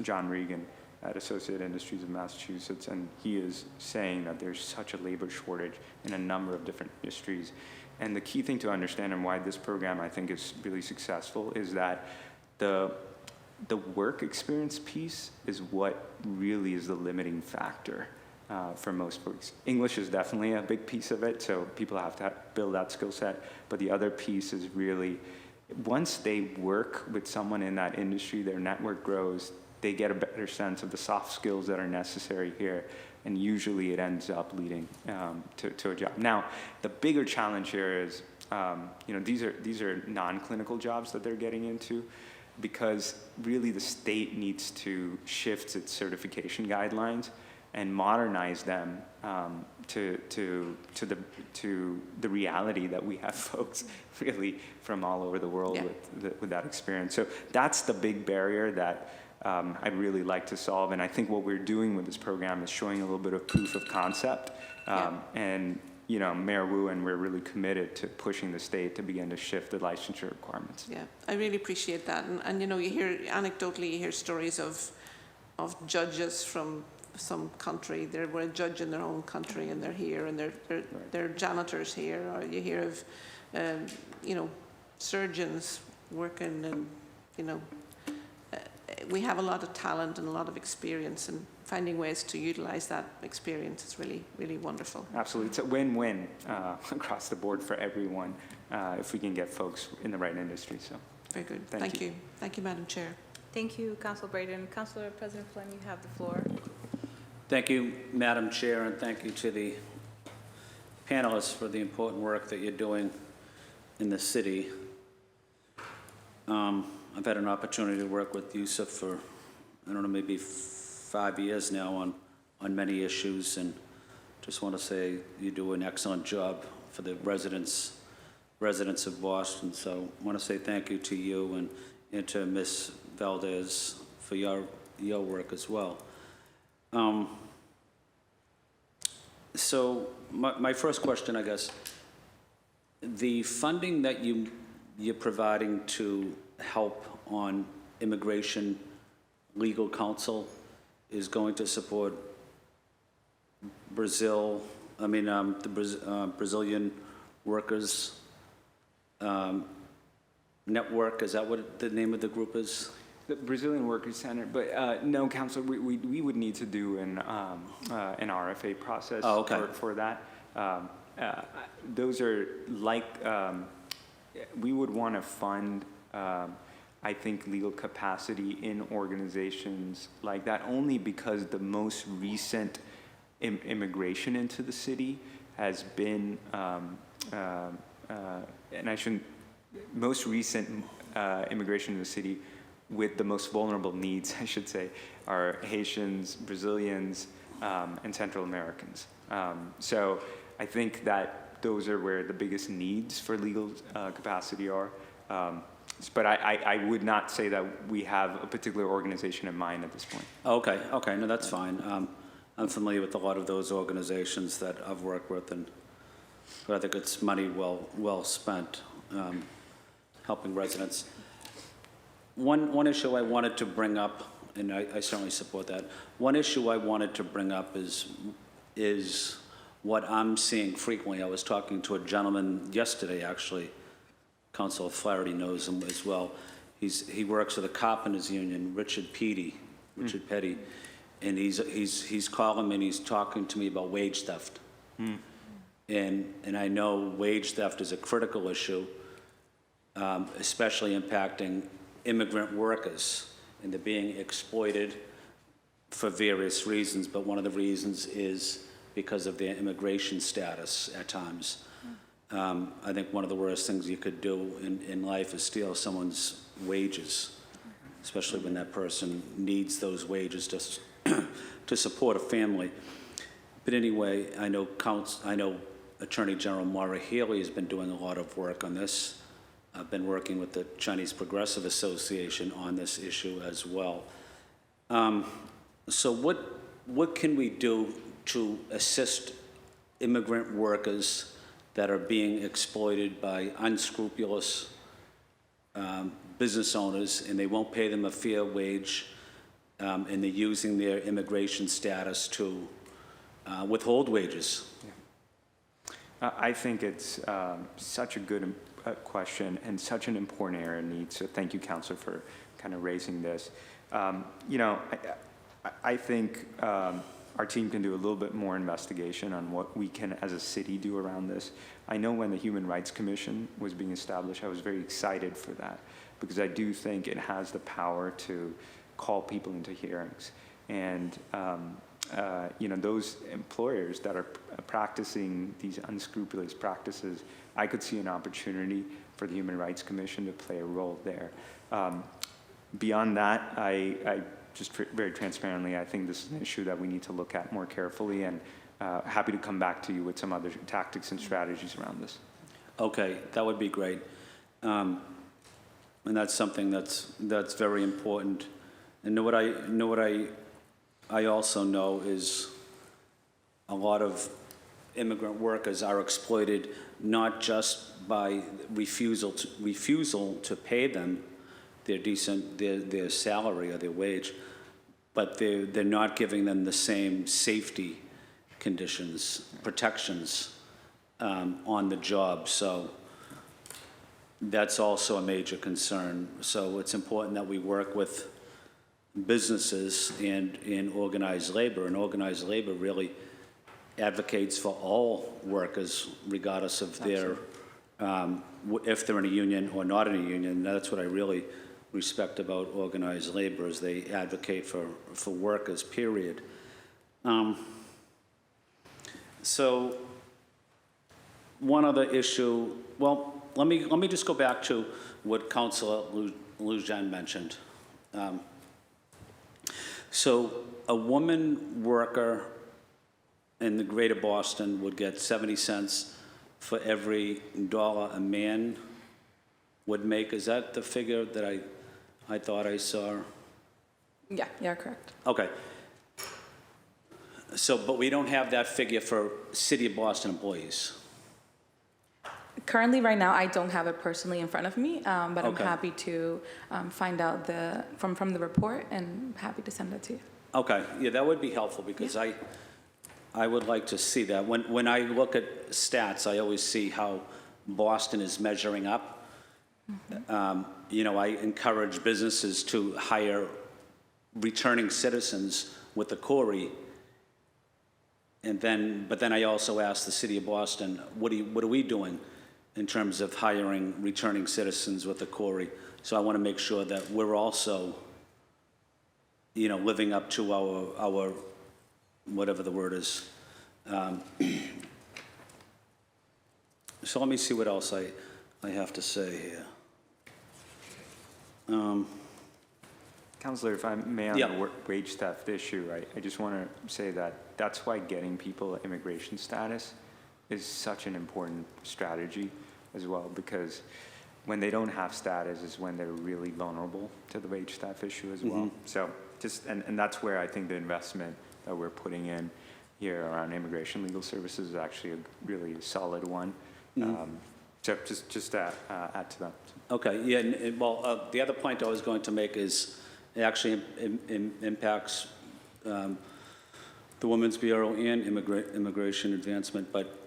John Regan at Associated Industries of Massachusetts, and he is saying that there's such a labor shortage in a number of different industries. And the key thing to understand, and why this program I think is really successful, is that the work experience piece is what really is the limiting factor for most folks. English is definitely a big piece of it, so people have to build that skill set. But the other piece is really, once they work with someone in that industry, their network grows, they get a better sense of the soft skills that are necessary here, and usually it ends up leading to a job. Now, the bigger challenge here is, these are non-clinical jobs that they're getting into, because really the state needs to shift its certification guidelines and modernize them to the reality that we have folks really from all over the world with that experience. So that's the big barrier that I'd really like to solve. And I think what we're doing with this program is showing a little bit of proof of concept. And Mayor Wu and we're really committed to pushing the state to begin to shift the licensure requirements. Yeah, I really appreciate that. And you hear anecdotally, you hear stories of judges from some country. They were a judge in their own country, and they're here, and they're janitors here. Or you hear of surgeons working, and we have a lot of talent and a lot of experience, and finding ways to utilize that experience is really, really wonderful. Absolutely. It's a win-win across the board for everyone if we can get folks in the right industry. So very good. Thank you. Thank you, Madam Chair. Thank you, Councilor Braden. Councilor President Flynn, you have the floor. Thank you, Madam Chair, and thank you to the panelists for the important work that you're doing in the city. I've had an opportunity to work with Yusuf for, I don't know, maybe 5 years now on many issues, and just want to say you do an excellent job for the residents of Boston. So I want to say thank you to you and to Ms. Valdez for your work as well. So my first question, I guess, the funding that you're providing to help on immigration legal counsel is going to support Brazilian workers network. Is that what the name of the group is? The Brazilian Workers Center, but no, Councilor, we would need to do an RFA process for that. Those are like, we would want to fund, I think, legal capacity in organizations like that, only because the most recent immigration into the city has been, most recent immigration in the city with the most vulnerable needs, I should say, are Haitians, Brazilians, and Central Americans. So I think that those are where the biggest needs for legal capacity are. But I would not say that we have a particular organization in mind at this point. Okay, no, that's fine. I'm familiar with a lot of those organizations that I've worked with, but I think it's money well spent helping residents. One issue I wanted to bring up, and I certainly support that. One issue I wanted to bring up is what I'm seeing frequently. I was talking to a gentleman yesterday, actually. Councilor Flaherty knows him as well. He works for the Carpenters Union, Richard Petty, and he's calling me and he's talking to me about wage theft. And I know wage theft is a critical issue, especially impacting immigrant workers, and they're being exploited for various reasons, but one of the reasons is because of their immigration status at times. I think one of the worst things you could do in life is steal someone's wages, especially when that person needs those wages to support a family. But anyway, I know Attorney General Maura Healey has been doing a lot of work on this. I've been working with the Chinese Progressive Association on this issue as well. So what can we do to assist immigrant workers that are being exploited by unscrupulous business owners, and they won't pay them a fair wage, and they're using their immigration status to withhold wages? I think it's such a good question and such an important area of need. So thank you, Councilor, for kind of raising this. I think our team can do a little bit more investigation on what we can, as a city, do around this. I know when the Human Rights Commission was being established, I was very excited for that, because I do think it has the power to call people into hearings. And those employers that are practicing these unscrupulous practices, I could see an opportunity for the Human Rights Commission to play a role there. Beyond that, I just very transparently, I think this is an issue that we need to look at more carefully, and happy to come back to you with some other tactics and strategies around this. Okay, that would be great. And that's something that's very important. And what I also know is a lot of immigrant workers are exploited not just by refusal to pay them their salary or their wage, but they're not giving them the same safety conditions, protections on the job. So that's also a major concern. So it's important that we work with businesses and organized labor, and organized labor really advocates for all workers, regardless of their, if they're in a union or not in a union. That's what I really respect about organized labor, is they advocate for workers, period. So one other issue, well, let me just go back to what Councilor Lujan mentioned. So a woman worker in the greater Boston would get 70 cents for every dollar a man would make. Is that the figure that I thought I saw? Yeah, you're correct. Okay. So, but we don't have that figure for City of Boston employees. Currently, right now, I don't have it personally in front of me, but I'm Okay. happy to find out from the report and happy to send it to you. Okay, yeah, that would be helpful because I would like to see that. When I look at stats, I always see how Boston is measuring up. You know, I encourage businesses to hire returning citizens with the Corey. But then I also ask the City of Boston, what are we doing in terms of hiring returning citizens with the Corey? So I want to make sure that we're also, you know, living up to our whatever the word is. So let me see what else I have to say here. Counselor, if I may, on Yeah. the wage theft issue, I just want to say that that's why getting people immigration status is such an important strategy as well, because when they don't have status is when they're really vulnerable to the wage theft issue as well. So just, and that's where I think the investment that we're putting in here around immigration legal services is actually a really solid one. So just to add to that. Okay, yeah, well, the other point I was going to make is it actually impacts the Women's Bureau and immigration advancement, but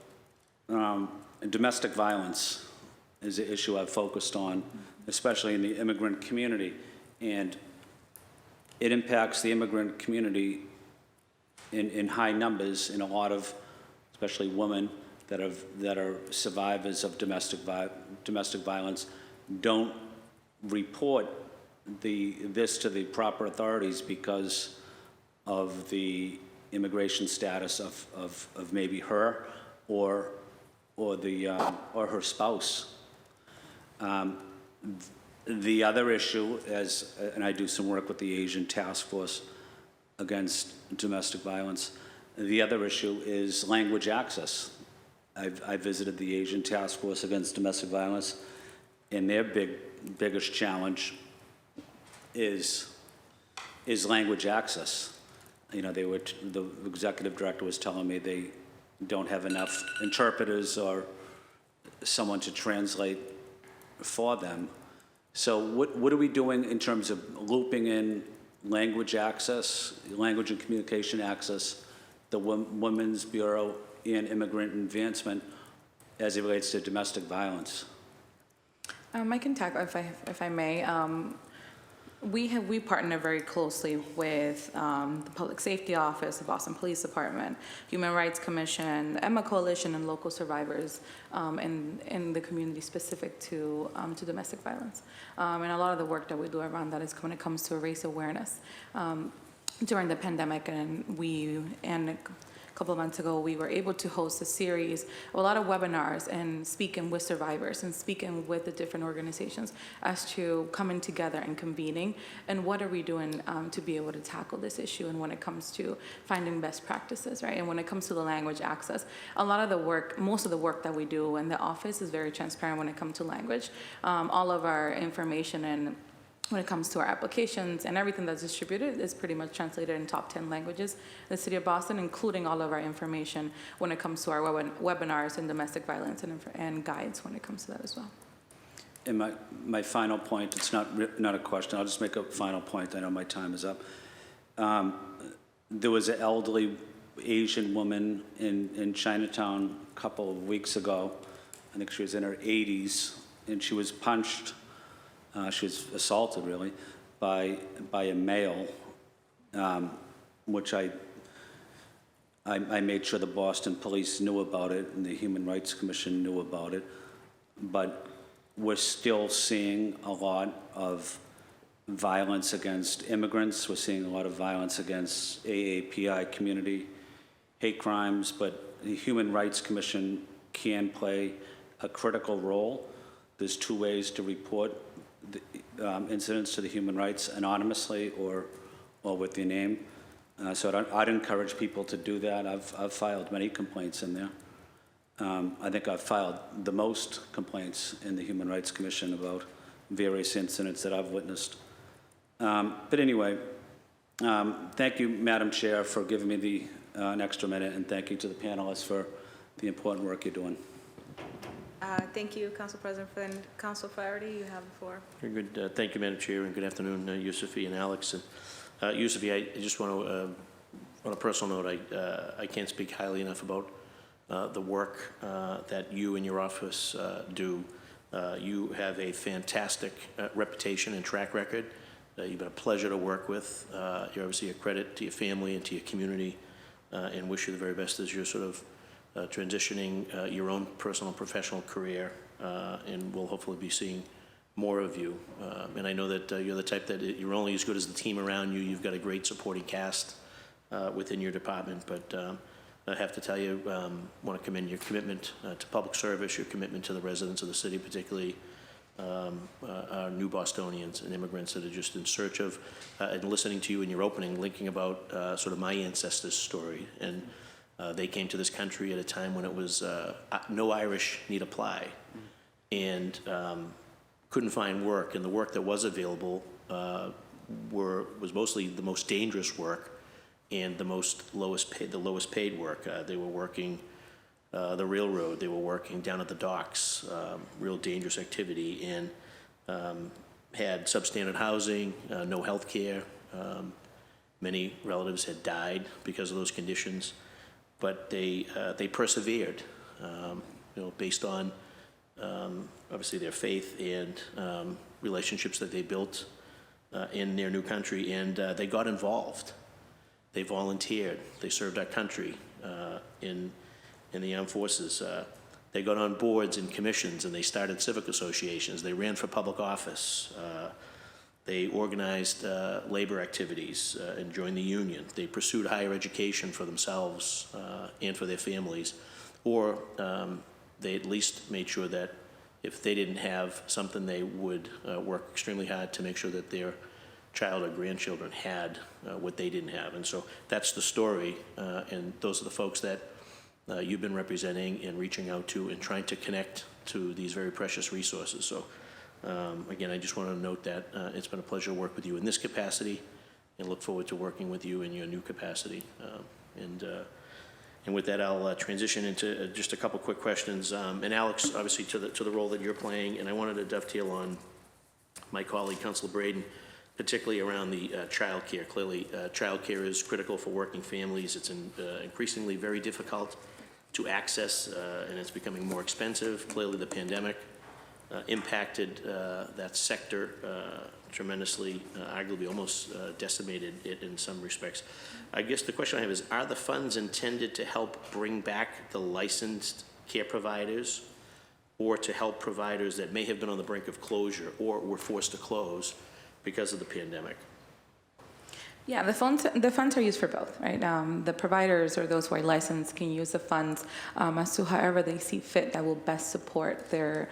domestic violence is an issue I've focused on, especially in the immigrant community. And it impacts the immigrant community in high numbers, in a lot of, especially women that are survivors of domestic violence, don't report this to the proper authorities because of the immigration status of maybe her or her spouse. The other issue, and I do some work with the Asian Task Force against domestic violence, the other issue is language access. I visited the Asian Task Force against domestic violence, and their biggest challenge is language access. You know, the executive director was telling me they don't have enough interpreters or someone to translate for them. So what are we doing in terms of looping in language access, language and communication access, the Women's Bureau and Immigrant Advancement as it relates to domestic violence? I can tackle, if I may. We partner very closely with the Public Safety Office, the Boston Police Department, Human Rights Commission, the Emma Coalition, and local survivors in the community specific to domestic violence. And a lot of the work that we do around that is when it comes to race awareness. During the pandemic, and a couple of months ago, we were able to host a series of a lot of webinars and speaking with survivors and speaking with the different organizations as to coming together and convening and what are we doing to be able to tackle this issue, and when it comes to finding best practices, right? And when it comes to the language access, a lot of the work, most of the work that we do in the office is very transparent when it comes to language. All of our information and when it comes to our applications and everything that's distributed is pretty much translated in top 10 languages in the city of Boston, including all of our information when it comes to our webinars and domestic violence and guides when it comes to that as well. And my final point, it's not a question, I'll just make a final point, I know my time is up. There was an elderly Asian woman in Chinatown a couple of weeks ago. I think she was in her 80s, and she was punched. She was assaulted, really, by a male, which I made sure the Boston police knew about it and the Human Rights Commission knew about it. But we're still seeing a lot of violence against immigrants. We're seeing a lot of violence against AAPI community, hate crimes, but the Human Rights Commission can play a critical role. There's two ways to report the, incidents to the human rights: anonymously or with your name. So I'd encourage people to do that. I've filed many complaints in there. I think I've filed the most complaints in the Human Rights Commission about various incidents that I've witnessed. But anyway, thank you, Madam Chair, for giving me an extra minute, and thank you to the panelists for the important work you're doing. Thank you, Council President Flynn. Council Flaherty, you have the floor. Very good. Thank you, Madam Chair, and good afternoon, Yusufi and Alex. And Yusufi, I just want to, on a personal note, I can't speak highly enough about the work that you and your office do. You have a fantastic reputation and track record. You've been a pleasure to work with. You're obviously a credit to your family and to your community, and wish you the very best as you're sort of transitioning your own personal and professional career, and we'll hopefully be seeing more of you. And I know that you're the type that you're only as good as the team around you. You've got a great supporting cast within your department, but I have to tell you, want to commend your commitment to public service, your commitment to the residents of the city, particularly our new Bostonians and immigrants that are just in search of, and listening to you in your opening, linking about sort of my ancestors' story. And they came to this country at a time when it was no Irish need apply, and couldn't find work. And the work that was available was mostly the most dangerous work and the lowest paid work. They were working the railroad. They were working down at the docks, real dangerous activity, and had substandard housing, no health care. Many relatives had died because of those conditions, but they persevered, based on obviously their faith and relationships that they built in their new country, and they got involved. They volunteered. They served our country in the armed forces. They got on boards and commissions, and they started civic associations. They ran for public office. They organized labor activities and joined the union. They pursued higher education for themselves and for their families, or they at least made sure that if they didn't have something, they would work extremely hard to make sure that their child or grandchildren had what they didn't have. And so that's the story, and those are the folks that you've been representing and reaching out to and trying to connect to these very precious resources. So again, I just want to note that it's been a pleasure to work with you in this capacity, and look forward to working with you in your new capacity. And with that, I'll transition into just a couple quick questions. And Alex, obviously to the role that you're playing, and I wanted to dovetail on my colleague, Councilor Braden, particularly around the child care. Clearly, child care is critical for working families. It's increasingly very difficult to access, and it's becoming more expensive. Clearly, the pandemic impacted that sector tremendously, arguably almost decimated it in some respects. I guess the question I have is, are the funds intended to help bring back the licensed care providers, or to help providers that may have been on the brink of closure or were forced to close because of the pandemic? Yeah, the funds are used for both, right? The providers or those who are licensed can use the funds as to however they see fit that will best support their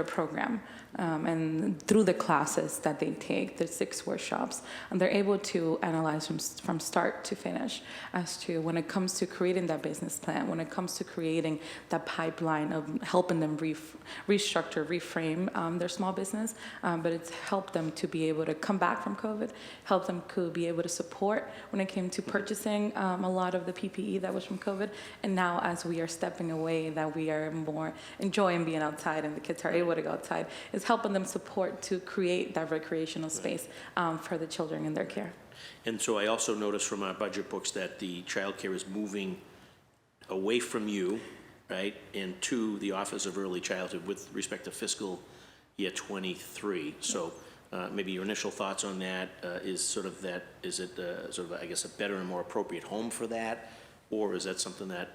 program. And through the classes that they take, the 6 workshops, and they're able to analyze from start to finish as to when it comes to creating that business plan, when it comes to creating that pipeline of helping them restructure, reframe their small business, but it's helped them to be able to come back from COVID, help them to be able to support when it came to purchasing a lot of the PPE that was from COVID. And now as we are stepping away, that we are more enjoying being outside and the kids are able to go outside, is helping them support to create that recreational space for the children in their care. And so I also noticed from our budget books that the child care is moving away from you, right, and to the Office of Early Childhood with respect to fiscal year 23. So maybe your initial thoughts on that is sort of that, is it sort of, I guess, a better and more appropriate home for that? Or is that something that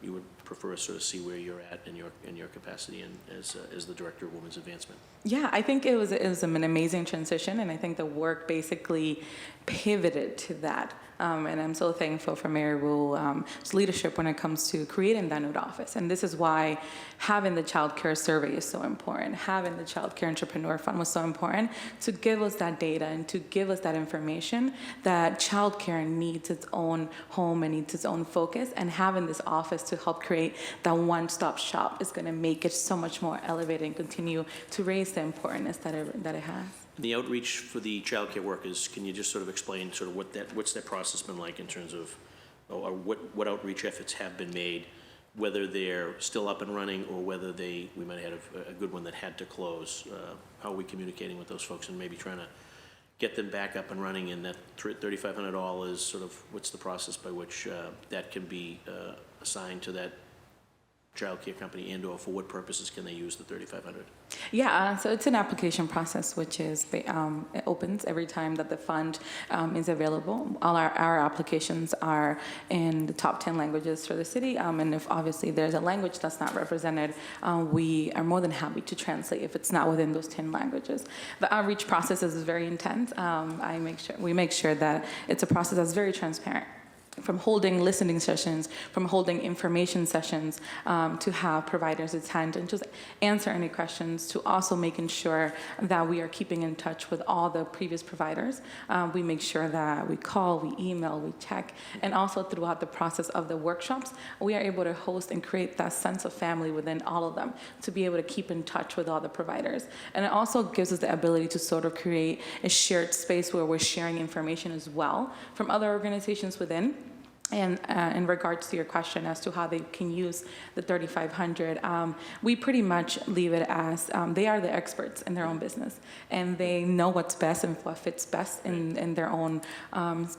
you would prefer to sort of see where you're at in your capacity and as the Director of Women's Advancement? Yeah, I think it was an amazing transition, and I think the work basically pivoted to that. And I'm so thankful for Mayor Wu's leadership when it comes to creating that new office. And this is why having the child care survey is so important. Having the child care entrepreneur fund was so important to give us that data and to give us that information that child care needs its own home and needs its own focus. And having this office to help create that one-stop shop is going to make it so much more elevated and continue to raise the importance that it has. The outreach for the childcare workers, can you just sort of explain sort of what's that process been like in terms of, or what outreach efforts have been made, whether they're still up and running or whether we might have had a good one that had to close? How are we communicating with those folks and maybe trying to get them back up and running, and that $3,500 sort of, what's the process by which that can be assigned to that child care company, and or for what purposes can they use the $3,500? Yeah, so it's an application process, which is it opens every time that the fund is available. All our applications are in the top 10 languages for the city, and if obviously there's a language that's not represented, we are more than happy to translate if it's not within those 10 languages. The outreach process is very intense. We make sure that it's a process that's very transparent. From holding listening sessions, from holding information sessions, to have providers attend and just answer any questions, to also making sure that we are keeping in touch with all the previous providers. We make sure that we call, we email, we check, and also throughout the process of the workshops, we are able to host and create that sense of family within all of them, to be able to keep in touch with all the providers. And it also gives us the ability to sort of create a shared space where we're sharing information as well from other organizations within. And in regards to your question as to how they can use the $3,500, we pretty much leave it as they are the experts in their own business, and they know what's best and what fits best in their own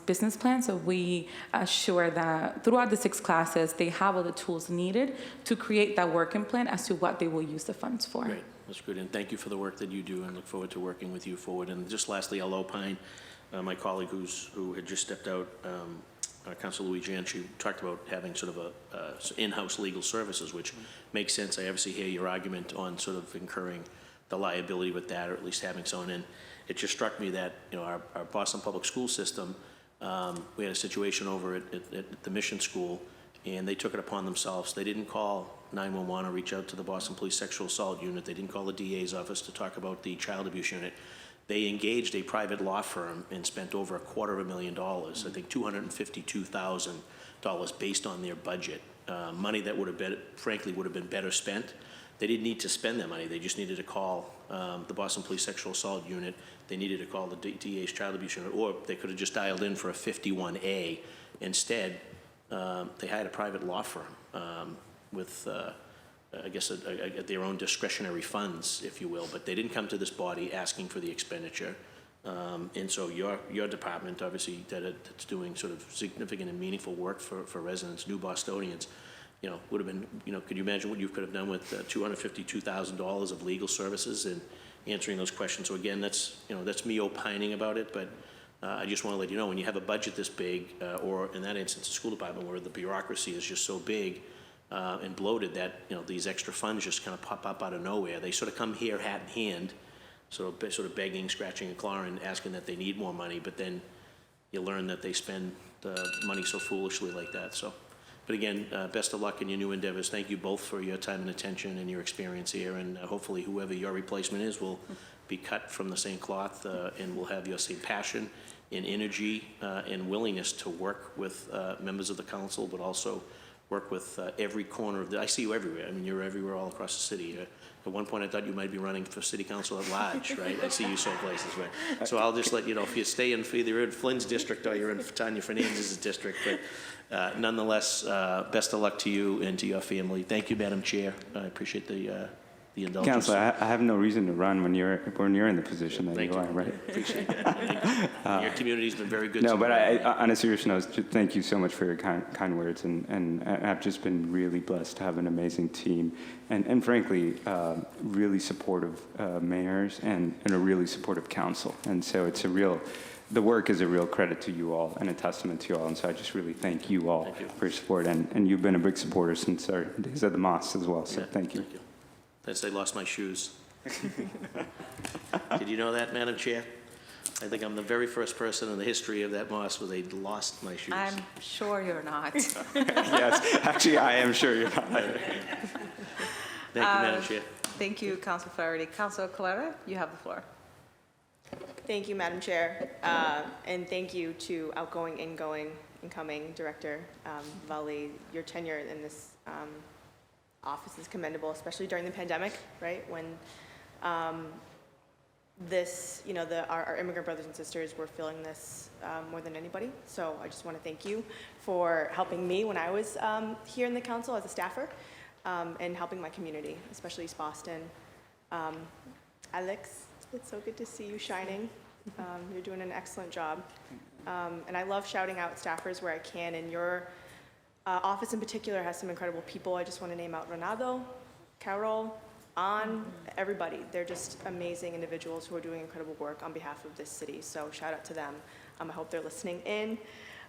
business plan. So we assure that throughout the 6 classes, they have all the tools needed to create that working plan as to what they will use the funds for. Great, that's good, and thank you for the work that you do, and look forward to working with you forward. And just lastly, I'll opine, my colleague who had just stepped out, Councilor Louis Jan, she talked about having sort of a in-house legal services, which makes sense. I obviously hear your argument on sort of incurring the liability with that, or at least having someone in. It just struck me that, you know, our Boston public school system, we had a situation over at the mission school, and they took it upon themselves. They didn't call 911 or reach out to the Boston Police Sexual Assault Unit. They didn't call the DA's office to talk about the child abuse unit. They engaged a private law firm and spent over $250,000, I think $252,000 based on their budget. Money that would have been, frankly, would have been better spent. They didn't need to spend that money. They just needed to call the Boston Police Sexual Assault Unit. They needed to call the DA's Child Abuse Unit, or they could have just dialed in for a 51A. Instead, they hired a private law firm with I guess, their own discretionary funds, if you will, but they didn't come to this body asking for the expenditure. And so your department, obviously, that's doing sort of significant and meaningful work for residents, new Bostonians, you know, would have been, you know, could you imagine what you could have done with $252,000 of legal services and answering those questions? So again, that's, you know, that's me opining about it, but I just want to let you know, when you have a budget this big, or in that instance, a school department where the bureaucracy is just so big, and bloated that, you know, these extra funds just kind of pop up out of nowhere. They sort of come here hat in hand, sort of begging, scratching a claw and asking that they need more money, but then you learn that they spend the money so foolishly like that. So, but again, best of luck in your new endeavors. Thank you both for your time and attention and your experience here, and hopefully whoever your replacement is will be cut from the same cloth and will have your same passion and energy and willingness to work with members of the council, but also work with every corner of I see you everywhere. I mean, you're everywhere all across the city. At one point, I thought you might be running for city council at large, right? I see you so places, right? So I'll just let you know, if you stay in, either you're in Flynn's district or you're in Tanya Fernandez's district, but nonetheless, best of luck to you and to your family. Thank you, Madam Chair. I appreciate the indulgence. Councilor, I have no reason to run when you're in the position that you are, right? Appreciate that. Your community's been very good to No, me. but on a serious note, thank you so much for your kind words, and I've just been really blessed to have an amazing team, and frankly, really supportive mayors and a really supportive council, and so it's the work is a real credit to you all and a testament to you all, and so I just really thank you all for your support, and you've been a big supporter since our days at the Moss as well, so thank you. Thank you. That's, I lost my shoes. Did you know that, Madam Chair? I think I'm the very first person in the history of that mosque where they lost my shoes. I'm sure you're not. Yes, actually, I am sure you're not. Thank you, Madam Chair. Thank you, Council Flaherty. Councilor Calera, you have the floor. Thank you, Madam Chair, and thank you to outgoing, incoming Director Vali. Your tenure in this office is commendable, especially during the pandemic, right? When our immigrant brothers and sisters were feeling this more than anybody. So I just want to thank you for helping me when I was here in the council as a staffer, and helping my community, especially East Boston. Alex, it's so good to see you shining. You're doing an excellent job. And I love shouting out staffers where I can, and your office in particular has some incredible people. I just want to name out Renato, Carol, everybody. They're just amazing individuals who are doing incredible work on behalf of this city. So shout out to them. I hope they're listening in.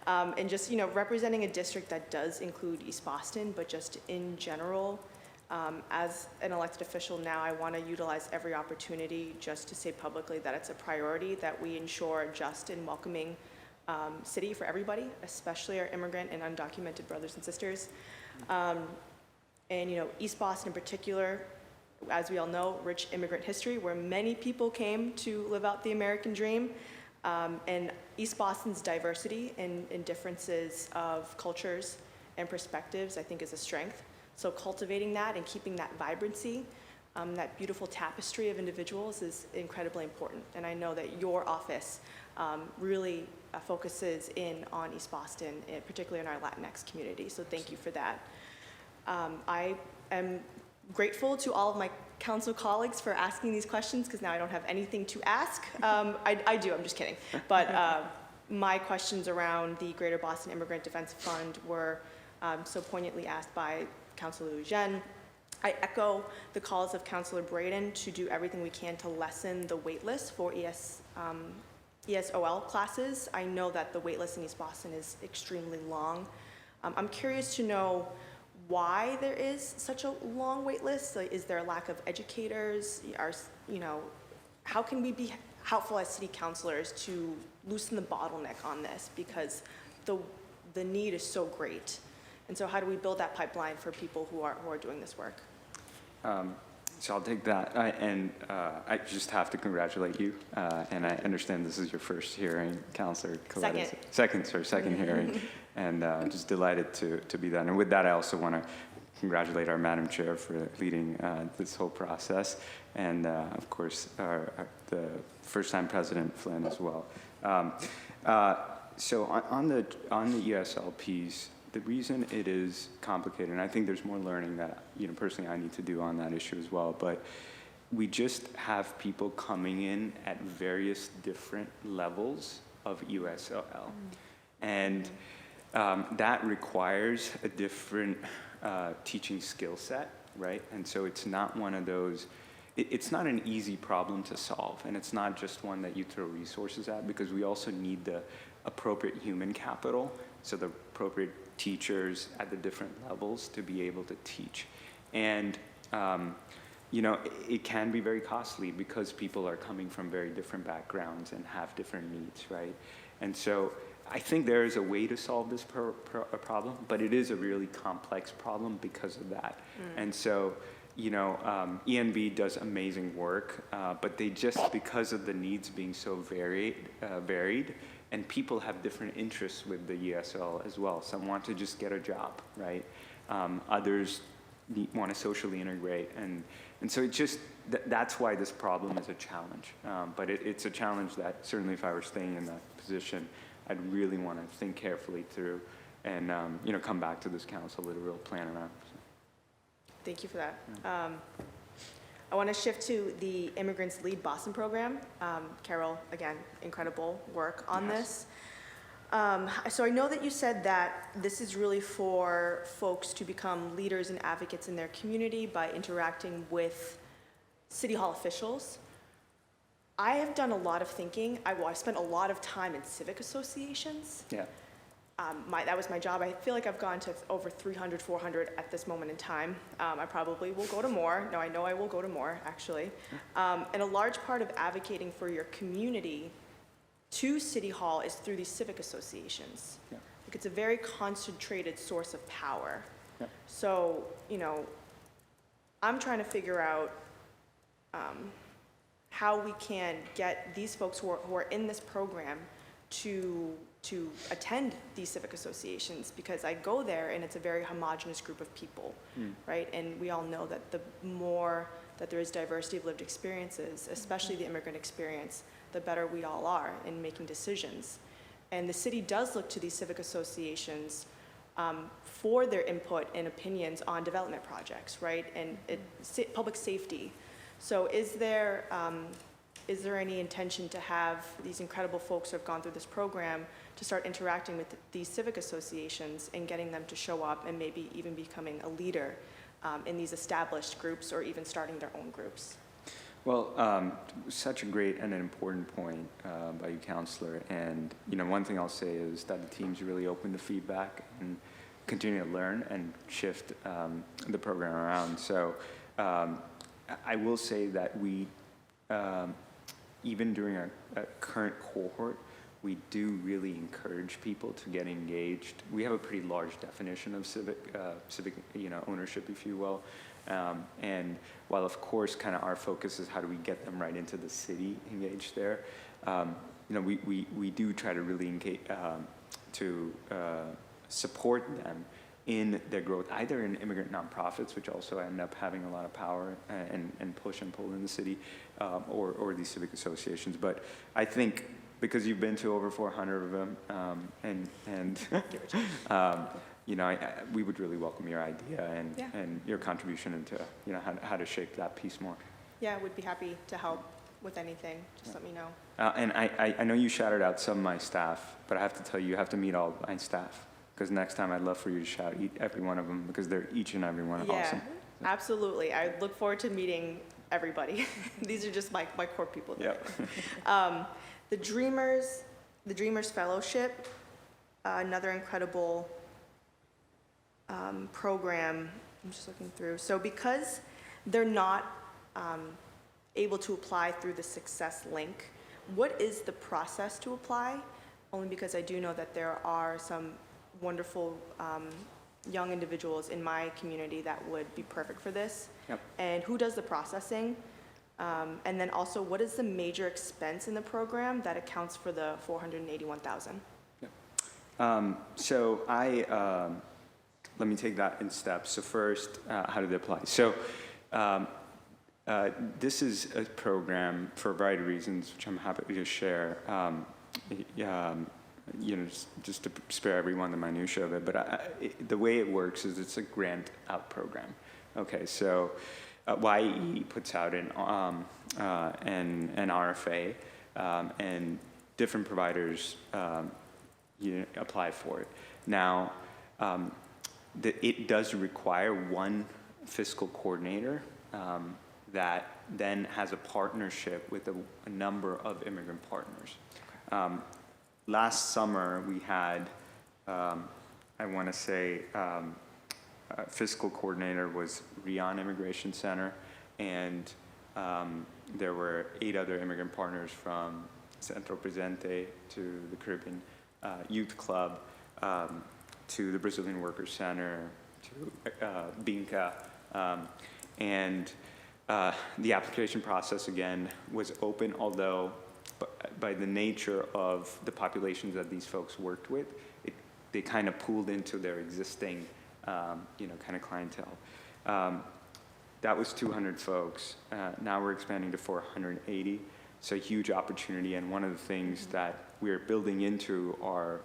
And just, representing a district that does include East Boston, but just in general, as an elected official now, I want to utilize every opportunity just to say publicly that it's a priority that we ensure a just and welcoming city for everybody, especially our immigrant and undocumented brothers and sisters. And East Boston in particular, as we all know, rich immigrant history where many people came to live out the American dream. And East Boston's diversity and differences of cultures and perspectives, I think, is a strength. So cultivating that and keeping that vibrancy, that beautiful tapestry of individuals is incredibly important. And I know that your office really focuses in on East Boston, particularly in our Latinx community. So thank you for that. I am grateful to all of my council colleagues for asking these questions, because now I don't have anything to ask. I do, I'm just kidding. But my questions around the Greater Boston Immigrant Defense Fund were so poignantly asked by Councilor Lujan. I echo the calls of Councilor Braden to do everything we can to lessen the wait list for ESOL classes. I know that the wait list in East Boston is extremely long. I'm curious to know why there is such a long wait list. Like, is there a lack of educators? How can we be helpful as city councilors to loosen the bottleneck on this? Because the need is so great. And so how do we build that pipeline for people who are doing this work? So I'll take that, I just have to congratulate you, and I understand this is your first hearing, Councilor Coletta. Second hearing, and just delighted to be that. And with that, I also want to congratulate our Madam Chair for leading this whole process, and of course, the first-time President Flynn as well. So on the ESL piece, the reason it is complicated, and I think there's more learning that, personally I need to do on that issue as well, but we just have people coming in at various different levels of USOL. And that requires a different teaching skill set, right? And so it's not one of those, it's not an easy problem to solve, and it's not just one that you throw resources at, because we also need the appropriate human capital, so the appropriate teachers at the different levels to be able to teach. And, it can be very costly because people are coming from very different backgrounds and have different needs, right? And so I think there is a way to solve this problem, but it is a really complex problem because of that. And so, ENB does amazing work, but they just, because of the needs being so varied, and people have different interests with the ESL as well. Some want to just get a job, right? Others want to socially integrate. And so it just, that's why this problem is a challenge. But it's a challenge that certainly if I were staying in that position, I'd really want to think carefully through and, come back to this council with a real plan around. Thank you for that. I want to shift to the Immigrants Lead Boston program. Carol, again, incredible work on this. So I know that you said that this is really for folks to become leaders and advocates in their community by interacting with City Hall officials. I have done a lot of thinking. I've spent a lot of time in civic associations. Yeah. That was my job. I feel like I've gone to over 300, 400 at this moment in time. I probably will go to more. No, I know I will go to more, actually. And a large part of advocating for your community to City Hall is through these civic associations. Yeah. Like, it's a very concentrated source of power. Yeah. So, I'm trying to figure out how we can get these folks who are in this program to attend these civic associations, because I go there and it's a very homogenous group of people, right? And we all know that the more that there is diversity of lived experiences, especially the immigrant experience, the better we all are in making decisions. And the city does look to these civic associations for their input and opinions on development projects, right? And public safety. So is there any intention to have these incredible folks who have gone through this program to start interacting with these civic associations and getting them to show up and maybe even becoming a leader in these established groups, or even starting their own groups? Well, such a great and an important point by you, Counselor. And one thing I'll say is that the team's really open to feedback and continue to learn and shift the program around. So I will say that we, even during our current cohort, we do really encourage people to get engaged. We have a pretty large definition of civic ownership, if you will. And while of course kind of our focus is how do we get them right into the city engaged there, we do try to really engage to support them in their growth, either in immigrant nonprofits, which also end up having a lot of power and push and pull in the city, or these civic associations. But I think because you've been to over 400 of them, we would really welcome your idea and your contribution into how to shape that piece more. Yeah, I would be happy to help with anything. Just let me know. And I know you shouted out some of my staff, but I have to tell you, you have to meet all my staff. Because next time I'd love for you to shout every one of them, because they're each and every one awesome. Yeah, absolutely. I look forward to meeting everybody. These are just my core people. Yep. The Dreamers Fellowship, another incredible program. I'm just looking through. So because they're not able to apply through the Success link, what is the process to apply? Only because I do know that there are some wonderful young individuals in my community that would be perfect for this. Yep. And who does the processing? And then also, what is the major expense in the program that accounts for the $481,000? So let me take that in steps. So first, how do they apply? So this is a program for a variety of reasons, which I'm happy to share. Just to spare everyone the minutiae of it, but the way it works is it's a grant out program. Okay, so YE puts out an RFA, and different providers apply for it. Now, it does require one fiscal coordinator that then has a partnership with a number of immigrant partners. Last summer, we had, I want to say, fiscal coordinator was Rion Immigration Center, and there were 8 other immigrant partners from Centro Presente to the Caribbean Youth Club to the Brazilian Workers Center to Binca, and the application process again was open, although by the nature of the populations that these folks worked with, they kind of pooled into their existing, kind of clientele. That was 200 folks. Now we're expanding to 480. It's a huge opportunity, and one of the things that we're building into our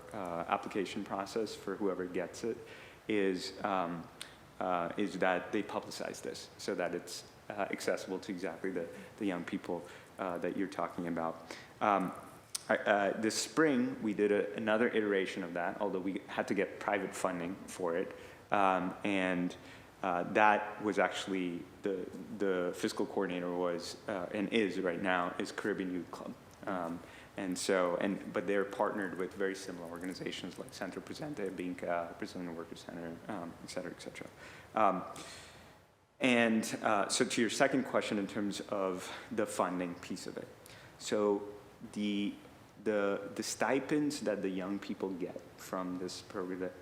application process for whoever gets it is that they publicize this so that it's accessible to exactly the young people that you're talking about. This spring, we did another iteration of that, although we had to get private funding for it. And that was actually the fiscal coordinator was, and is right now, is Caribbean Youth Club. But they're partnered with very similar organizations like Centro Presente, Binca, Brazilian Workers Center, et cetera, et cetera. So to your second question in terms of the funding piece of it. So the the stipends that the young people get from this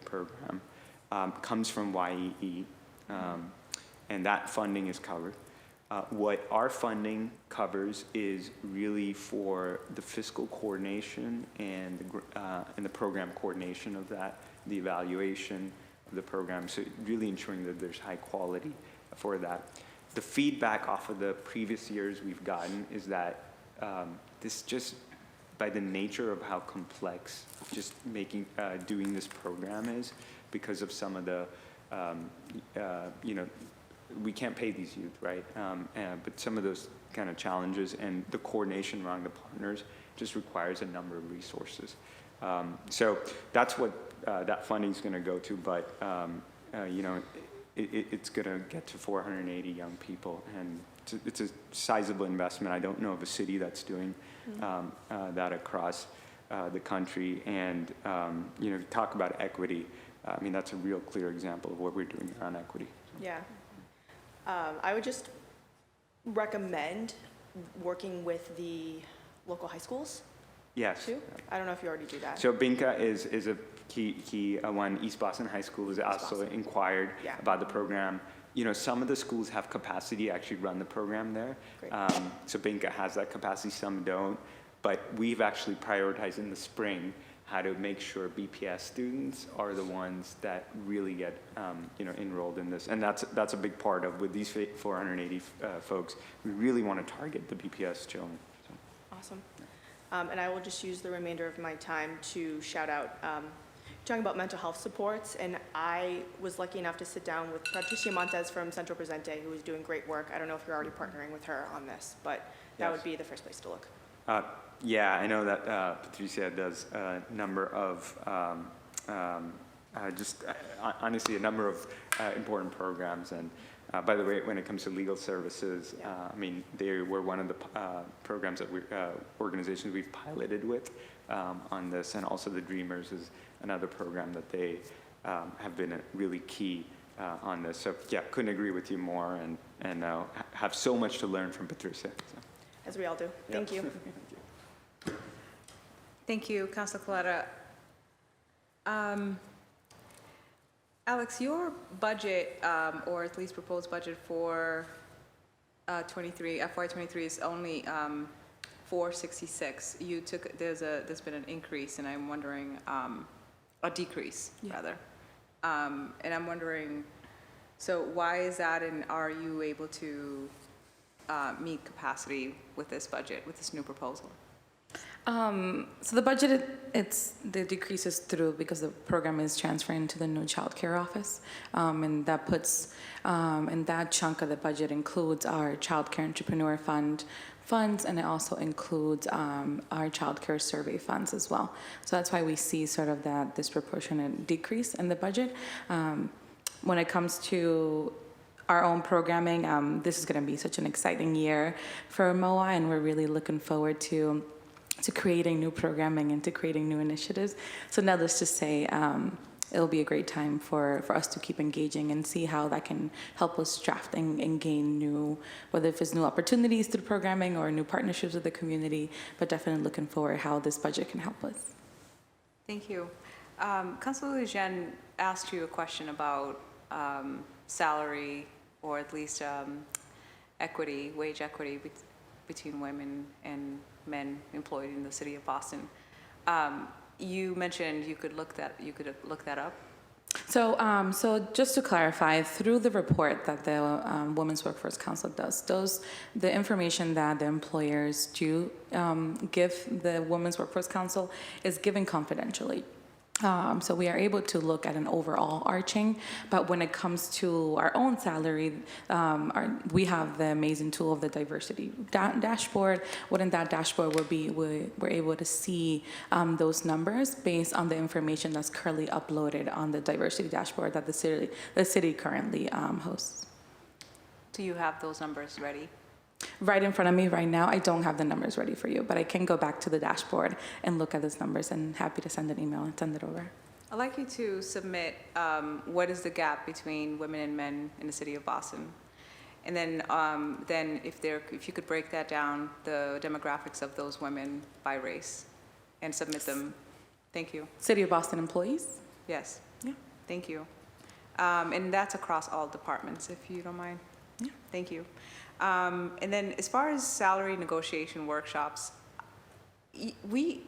program comes from YEE, and that funding is covered. What our funding covers is really for the fiscal coordination and the program coordination of that, the evaluation of the program, so really ensuring that there's high quality for that. The feedback off of the previous years we've gotten is that this just, by the nature of how complex just doing this program is, because of some of the, we can't pay these youth, right? But some of those kind of challenges and the coordination around the partners just requires a number of resources. So that's what that funding is going to go to, but it's going to get to 480 young people, and it's a sizable investment. I don't know of a city that's doing that across the country, and talk about equity. I mean, that's a real clear example of what we're doing around equity. Yeah. I would just recommend working with the local high schools Yes. too. I don't know if you already do that. So Binka is a key one. East Boston High School has also Boston. inquired Yeah. about the program. Some of the schools have capacity to actually run the program there. Great. So Binka has that capacity, some don't. But we've actually prioritized in the spring how to make sure BPS students are the ones that really get enrolled in this. And that's a big part of, with these 480 folks, we really want to target the BPS children. So. Awesome. And I will just use the remainder of my time to shout out, talking about mental health supports, and I was lucky enough to sit down with Patricia Montez from Centro Presente, who is doing great work. I don't know if you're already partnering with her on this, but that Yes. would be the first place to look. Yeah, I know that Patricia does a number of, honestly, a number of important programs. And by the way, when it comes to legal services, I mean, they were one of the programs that organizations we've piloted with on this. And also the Dreamers is another program that they have been really key on this. So yeah, couldn't agree with you more, and have so much to learn from Patricia. So. As we all do. Thank you. Thank you, Councilor Coletta. Alex, your budget, or at least proposed budget for FY23 is only 466. There's been an increase, and I'm wondering, a decrease rather. And I'm wondering, so why is that, and are you able to meet capacity with this budget, with this new proposal? So the budget, the decrease is through because the program is transferring to the new child care office. And that puts, and that chunk of the budget includes our child care entrepreneur funds, and it also includes our child care survey funds as well. So that's why we see sort of that disproportionate decrease in the budget. When it comes to our own programming, this is going to be such an exciting year for MOA, and we're really looking forward to creating new programming and to creating new initiatives. So now let's just say it'll be a great time for us to keep engaging and see how that can help us draft and gain new, whether if it's new opportunities through programming or new partnerships with the community, but definitely looking forward how this budget can help us. Thank you. Councilor Lejeune asked you a question about salary, or at least equity, wage equity between women and men employed in the city of Boston. You mentioned you could look that up. So just to clarify, through the report that the Women's Workforce Council does, the information that the employers do give the Women's Workforce Council is given confidentially. So we are able to look at an overall arching, but when it comes to our own salary, we have the amazing tool of the diversity dashboard. Within that dashboard, we're able to see those numbers based on the information that's currently uploaded on the diversity dashboard that the city currently hosts. Do you have those numbers ready? Right in front of me right now, I don't have the numbers ready for you, but I can go back to the dashboard and look at those numbers, and happy to send an email and send it over. I'd like you to submit what is the gap between women and men in the city of Boston. And then if you could break that down, the demographics of those women by race. and submit them. Thank you. City of Boston employees? Yes. Yeah. Thank you. And that's across all departments, if you don't mind. Yeah. Thank you. And then as far as salary negotiation workshops, I mean,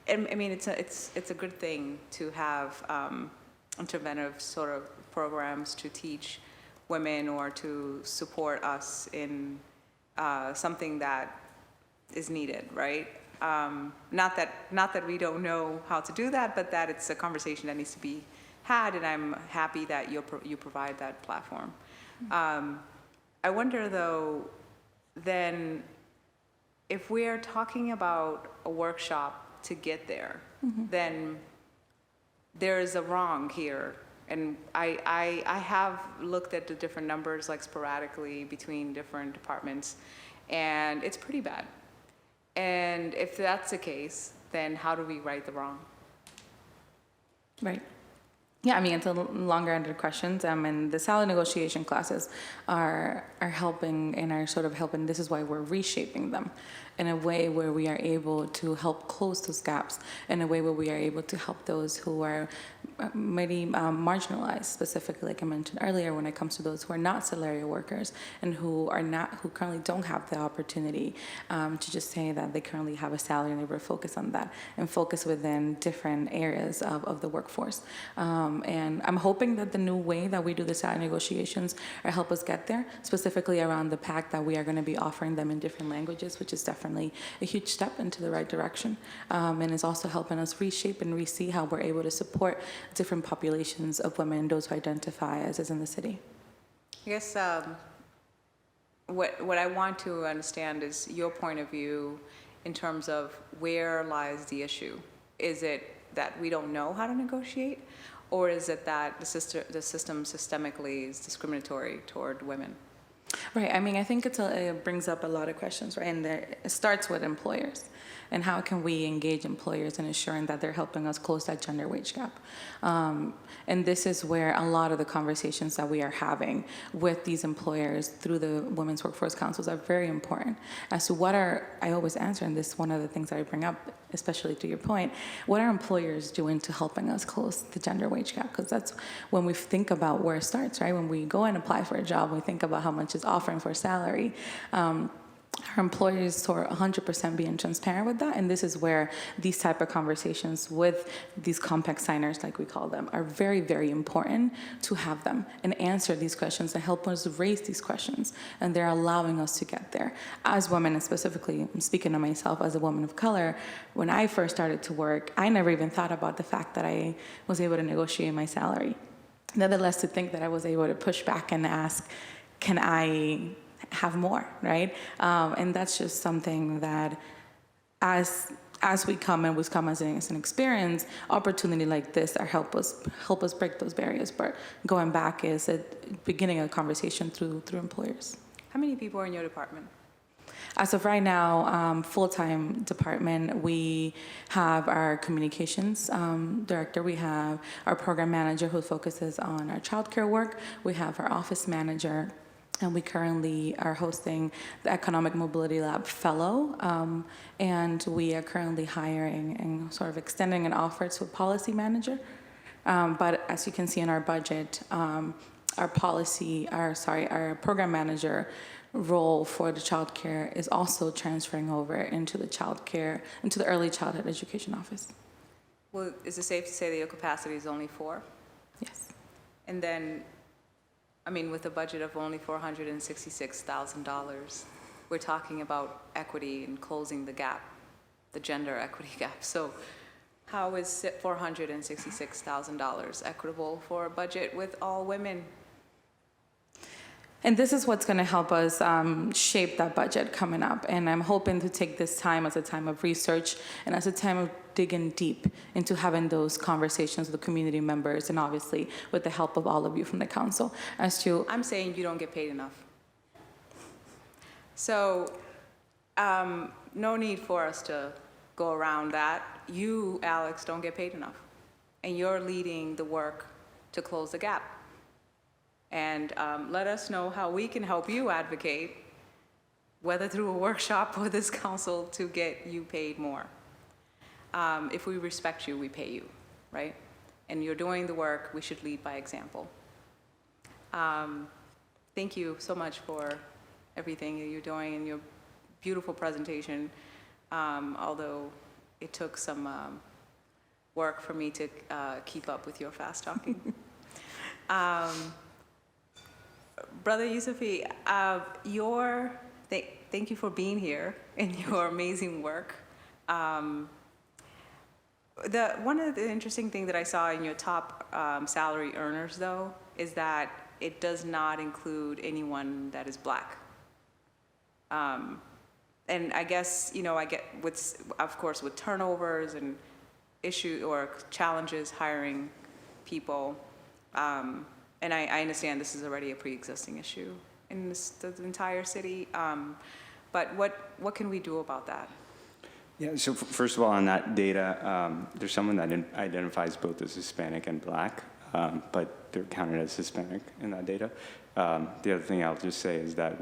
it's a good thing to have interventive sort of programs to teach women or to support us in something that is needed, right? Not that we don't know how to do that, but that it's a conversation that needs to be had, and I'm happy that you provide that platform. I wonder, though, then if we are talking about a workshop to get there, then there is a wrong here. And I have looked at the different numbers, like sporadically between different departments, and it's pretty bad. And if that's the case, then how do we right the wrong? Right. Yeah, I mean, it's a longer-ended questions, and the salary negotiation classes are helping and are sort of helping. This is why we're reshaping them in a way where we are able to help close those gaps, in a way where we are able to help those who are maybe marginalized, specifically, like I mentioned earlier, when it comes to those who are not salarial workers and who currently don't have the opportunity to just say that they currently have a salary, and they were focused on that and focus within different areas of the workforce. And I'm hoping that the new way that we do the salary negotiations will help us get there, specifically around the fact that we are going to be offering them in different languages, which is definitely a huge step into the right direction, and is also helping us reshape and re-see how we're able to support different populations of women, those who identify as is in the city. I guess what I want to understand is your point of view in terms of where lies the issue. Is it that we don't know how to negotiate, or is it that the system systemically is discriminatory toward women? Right. I mean, I think it brings up a lot of questions, right? And it starts with employers. And how can we engage employers in ensuring that they're helping us close that gender wage gap? And this is where a lot of the conversations that we are having with these employers through the Women's Workforce Councils are very important. As to I always answer, and this is one of the things that I bring up, especially to your point, what are employers doing to helping us close the gender wage gap? Because that's when we think about where it starts, right? When we go and apply for a job, we think about how much is offering for salary. Our employers are 100% being transparent with that, and this is where these type of conversations with these compact signers, like we call them, are very, very important to have them and answer these questions and help us raise these questions, and they're allowing us to get there. As women, and specifically, I'm speaking of myself as a woman of color, when I first started to work, I never even thought about the fact that I was able to negotiate my salary. Nevertheless, to think that I was able to push back and ask, can I have more, right? And that's just something that as we come as an experience, opportunity like this are help us break those barriers. But going back is beginning a conversation through employers. How many people are in your department? As of right now, full-time department, we have our communications director, we have our program manager who focuses on our childcare work, we have our office manager, and we currently are hosting the Economic Mobility Lab Fellow, and we are currently hiring and sort of extending an offer to a policy manager. But as you can see in our budget, our program manager role for the child care is also transferring over into the early childhood education office. Well, is it safe to say that your capacity is only 4? Yes. And then, I mean, with a budget of only $466,000, we're talking about equity and closing the gap, the gender equity gap. So how is $466,000 equitable for a budget with all women? And this is what's going to help us shape that budget coming up. And I'm hoping to take this time as a time of research and as a time of digging deep into having those conversations with the community members, and obviously with the help of all of you from the council as to... I'm saying you don't get paid enough. So no need for us to go around that. You, Alex, don't get paid enough. And you're leading the work to close the gap. And let us know how we can help you advocate, whether through a workshop or this council, to get you paid more. if we respect you, we pay you, right? And you're doing the work, we should lead by example. Thank you so much for everything that you're doing and your beautiful presentation, although it took some work for me to keep up with your fast talking. Brother Yusufi, thank you for being here and your amazing work. One of the interesting things that I saw in your top salary earners, though, is that it does not include anyone that is Black. And I guess, I get of course, with turnovers and issue or challenges hiring people, and I understand this is already a pre-existing issue in the entire city, but what can we do about that? Yeah, so first of all, on that data, there's someone that identifies both as Hispanic and Black, but they're counted as Hispanic in that data. The other thing I'll just say is that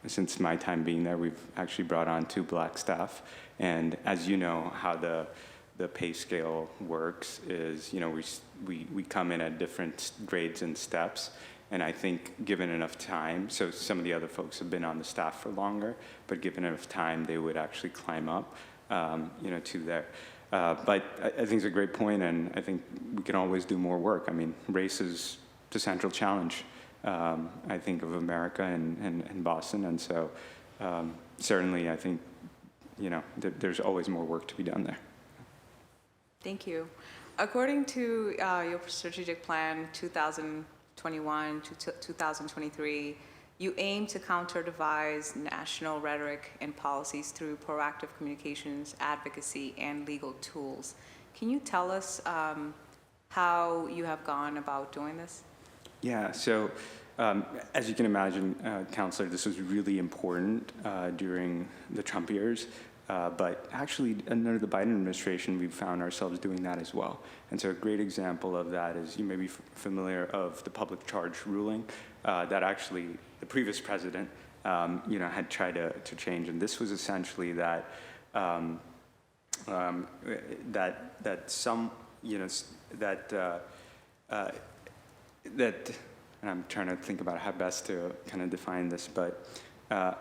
since my time being there, we've actually brought on 2 Black staff, and as you know, how the pay scale works is, we come in at different grades and steps, and I think given enough time, so some of the other folks have been on the staff for longer, but given enough time, they would actually climb up, to there. But I think it's a great point, and I think we can always do more work. I mean, race is the central challenge, I think, of America and Boston, and so certainly I think, there's always more work to be done there. Thank you. According to your strategic plan 2021 to 2023, you aim to counter-devise national rhetoric and policies through proactive communications, advocacy, and legal tools. Can you tell us how you have gone about doing this? Yeah, so as you can imagine, Counselor, this was really important during the Trump years. But actually, under the Biden administration, we've found ourselves doing that as well. And so a great example of that is, you may be familiar of the public charge ruling that actually the previous president, had tried to change. And this was essentially that and I'm trying to think about how best to kind of define this, but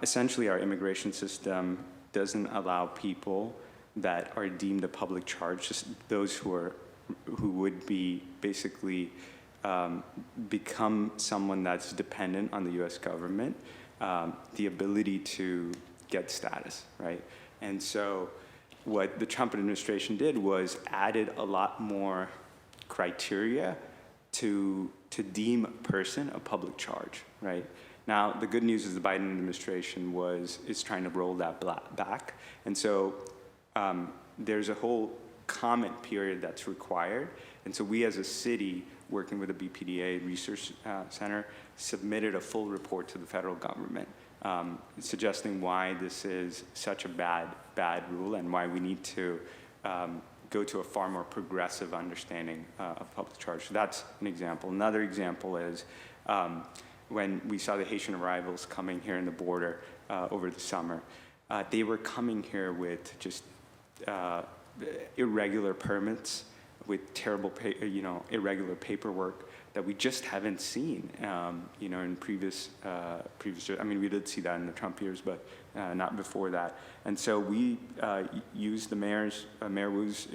essentially our immigration system doesn't allow people that are deemed a public charge, just those who would be basically become someone that's dependent on the U.S. government, the ability to get status, right? And so what the Trump administration did was added a lot more criteria to deem a person a public charge, right? Now, the good news is the Biden administration is trying to roll that back. And so there's a whole comment period that's required. And so we as a city, working with the BPDA Research Center, submitted a full report to the federal government suggesting why this is such a bad rule and why we need to go to a far more progressive understanding of public charge. So that's an example. Another example is when we saw the Haitian arrivals coming here in the border over the summer, they were coming here with just irregular permits, with terrible, irregular paperwork that we just haven't seen, in previous. I mean, we did see that in the Trump years, but not before that. And so we used Mayor Wu's,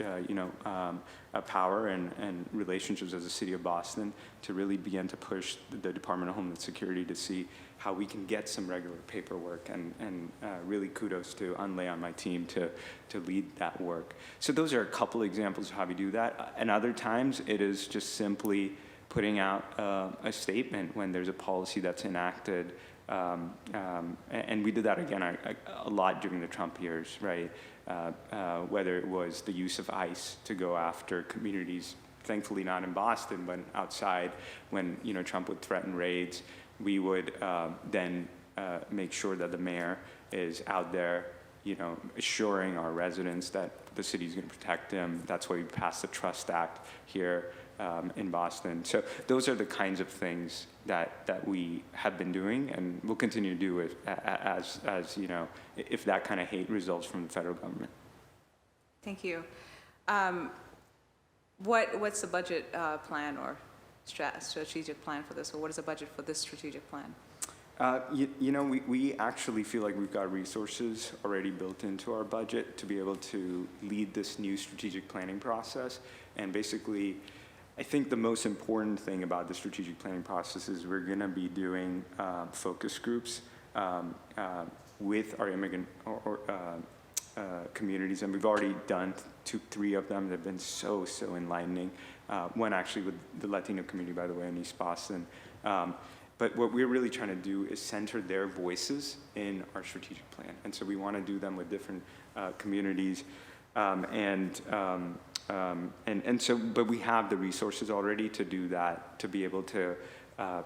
power and relationships as a city of Boston to really begin to push the Department of Homeland Security to see how we can get some regular paperwork, and really kudos to Unlay on my team to lead that work. So those are a couple examples of how we do that. And other times it is just simply putting out a statement when there's a policy that's enacted. And we did that again a lot during the Trump years, right? Whether it was the use of ICE to go after communities, thankfully not in Boston, but outside, when Trump would threaten raids, we would then make sure that the mayor is out there, assuring our residents that the city's going to protect them. That's why we passed the Trust Act here in Boston. So those are the kinds of things that we have been doing, and we'll continue to do it as if that kind of hate results from the federal government. Thank you. What's the budget plan or strategic plan for this, or what is the budget for this strategic plan? We actually feel like we've got resources already built into our budget to be able to lead this new strategic planning process. And basically, I think the most important thing about the strategic planning process is we're going to be doing focus groups with our immigrant communities, and we've already done 2-3 of them. They've been so enlightening. One actually with the Latino community, by the way, in East Boston. But what we're really trying to do is center their voices in our strategic plan. And so we want to do them with different communities. But we have the resources already to do that, to be able to,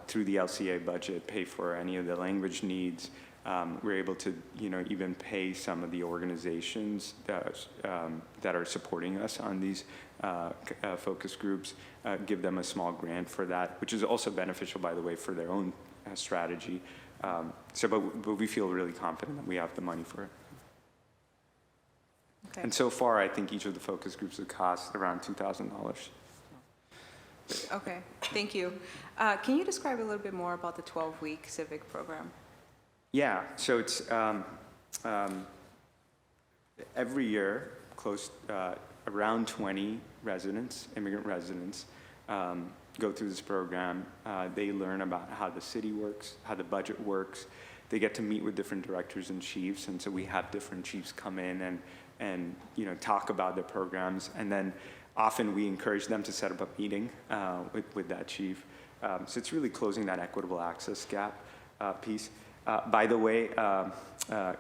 through the LCA budget, pay for any of the language needs. We're able to, even pay some of the organizations that are supporting us on these focus groups, give them a small grant for that, which is also beneficial, by the way, for their own strategy. But we feel really confident that we have the money for it. Okay. And so far, I think each of the focus groups have cost around $2,000. Okay, thank you. Can you describe a little bit more about the 12-week Civic program? Yeah, so it's every year, around 20 residents, immigrant residents, go through this program. They learn about how the city works, how the budget works. They get to meet with different directors and chiefs, and so we have different chiefs come in and talk about their programs, and then often we encourage them to set up a meeting with that chief. So it's really closing that equitable access gap piece. By the way,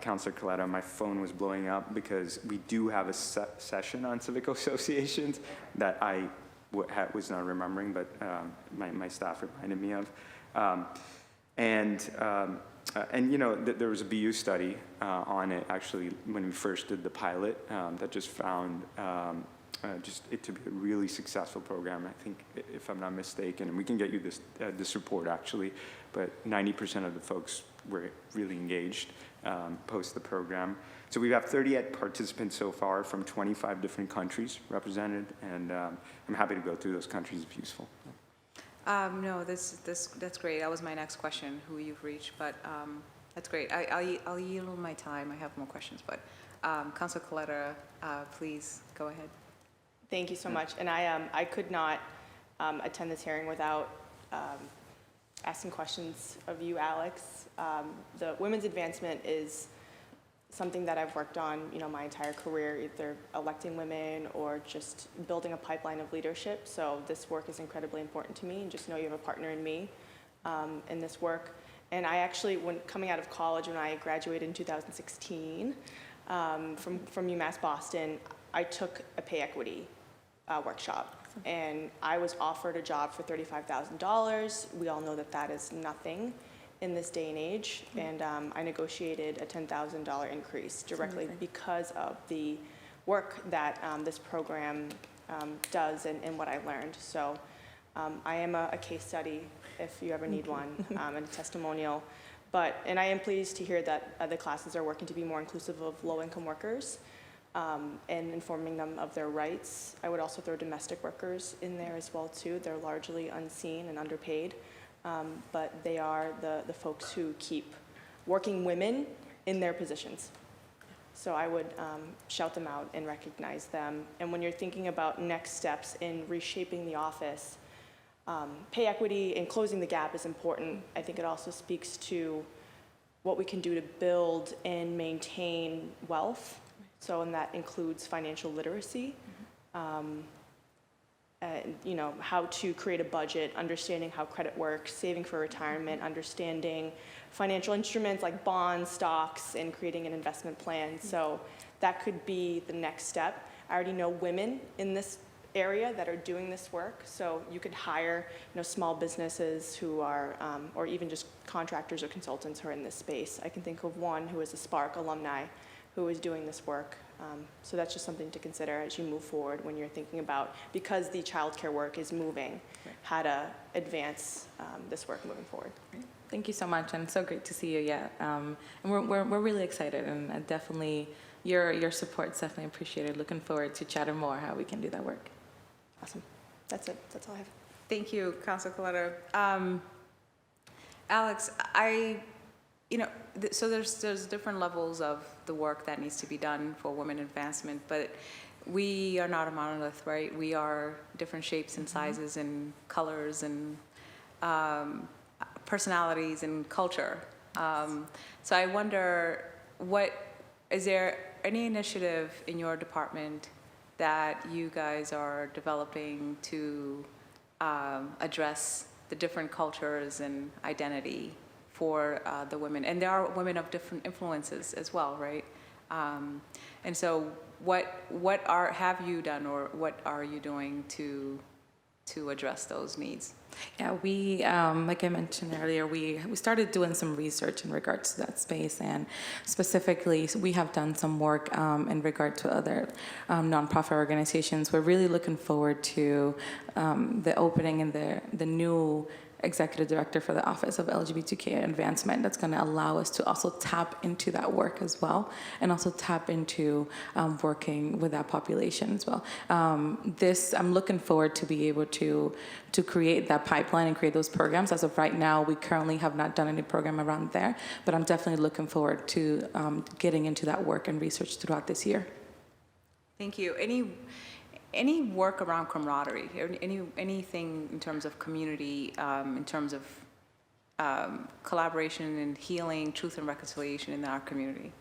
Councilor Coletta, my phone was blowing up because we do have a session on civic associations that I was not remembering, but my staff reminded me of. There was a BU study on it actually when we first did the pilot that just found it to be a really successful program. I think, if I'm not mistaken, and we can get you this report actually, but 90% of the folks were really engaged post the program. So we have 38 participants so far from 25 different countries represented, and I'm happy to go through those countries if useful. No, that's great. That was my next question, who you've reached, but that's great. I'll yield my time. I have more questions, but Councilor Coletta, please go ahead. Thank you so much. And I could not attend this hearing without asking questions of you, Alex. The women's advancement is something that I've worked on, my entire career, either electing women or just building a pipeline of leadership. So this work is incredibly important to me, and just know you have a partner in me in this work. And I actually, when coming out of college, when I graduated in 2016 from UMass Boston, I took a pay equity workshop. And I was offered a job for $35,000. We all know that that is nothing in this day and age. And I negotiated a $10,000 increase directly because of the work that this program does and what I learned. So I am a case study if you ever need one, and a testimonial. And I am pleased to hear that the classes are working to be more inclusive of low-income workers. And informing them of their rights. I would also throw domestic workers in there as well too. They're largely unseen and underpaid, but they are the folks who keep working women in their positions. So I would shout them out and recognize them. And when you're thinking about next steps in reshaping the office, pay equity and closing the gap is important. I think it also speaks to what we can do to build and maintain wealth. So, and that includes financial literacy, how to create a budget, understanding how credit works, saving for retirement, understanding financial instruments like bonds, stocks, and creating an investment plan. So that could be the next step. I already know women in this area that are doing this work. So you could hire, small businesses who are, or even just contractors or consultants who are in this space. I can think of one who is a Spark alumni who is doing this work. So that's just something to consider as you move forward when you're thinking about, because the childcare work is moving, how to advance this work moving forward. Thank you so much, and it's so great to see you. And we're really excited, and definitely your support's definitely appreciated. Looking forward to chatting more how we can do that work. Awesome. That's it. That's all I have. Thank you, Council Coletta. Alex, so there's different levels of the work that needs to be done for women advancement, but we are not a monolith, right? We are different shapes and sizes and colors and personalities and culture. So I wonder, is there any initiative in your department that you guys are developing to address the different cultures and identity for the women? And there are women of different influences as well, right? And so what have you done, or what are you doing to address those needs? Yeah, we, like I mentioned earlier, we started doing some research in regards to that space, and specifically, we have done some work in regard to other nonprofit organizations. We're really looking forward to the opening in the new executive director for the Office of LGBTQ Advancement. That's going to allow us to also tap into that work as well, and also tap into working with that population as well. I'm looking forward to be able to create that pipeline and create those programs. As of right now, we currently have not done any program around there, but I'm definitely looking forward to getting into that work and research throughout this year. Thank you. Any work around camaraderie, or anything in terms of community, in terms of collaboration and healing, truth and reconciliation in our community?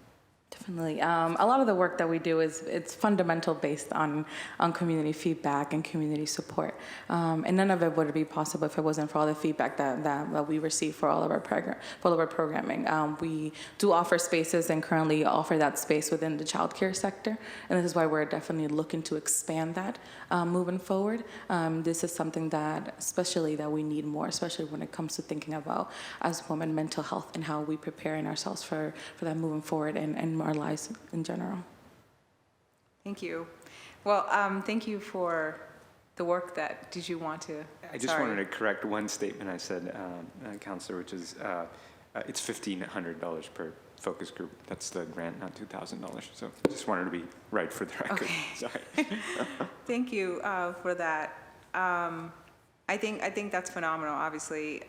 Definitely. A lot of the work that we do it's fundamental based on community feedback and community support. And none of it would be possible if it wasn't for all the feedback that we receive for all of our programming. We do offer spaces and currently offer that space within the childcare sector. And this is why we're definitely looking to expand that moving forward. This is something that we need more, especially when it comes to thinking about, as women, mental health and how we preparing ourselves for that moving forward and our lives in general. Thank you. Well, thank you for the work that, did you want to? I just wanted to correct one statement I said, Councillor, which is it's $1,500 per focus group. That's the grant, not $2,000. So I just wanted to be right for the record. Okay. Sorry. Thank you for that. I think that's phenomenal. Obviously,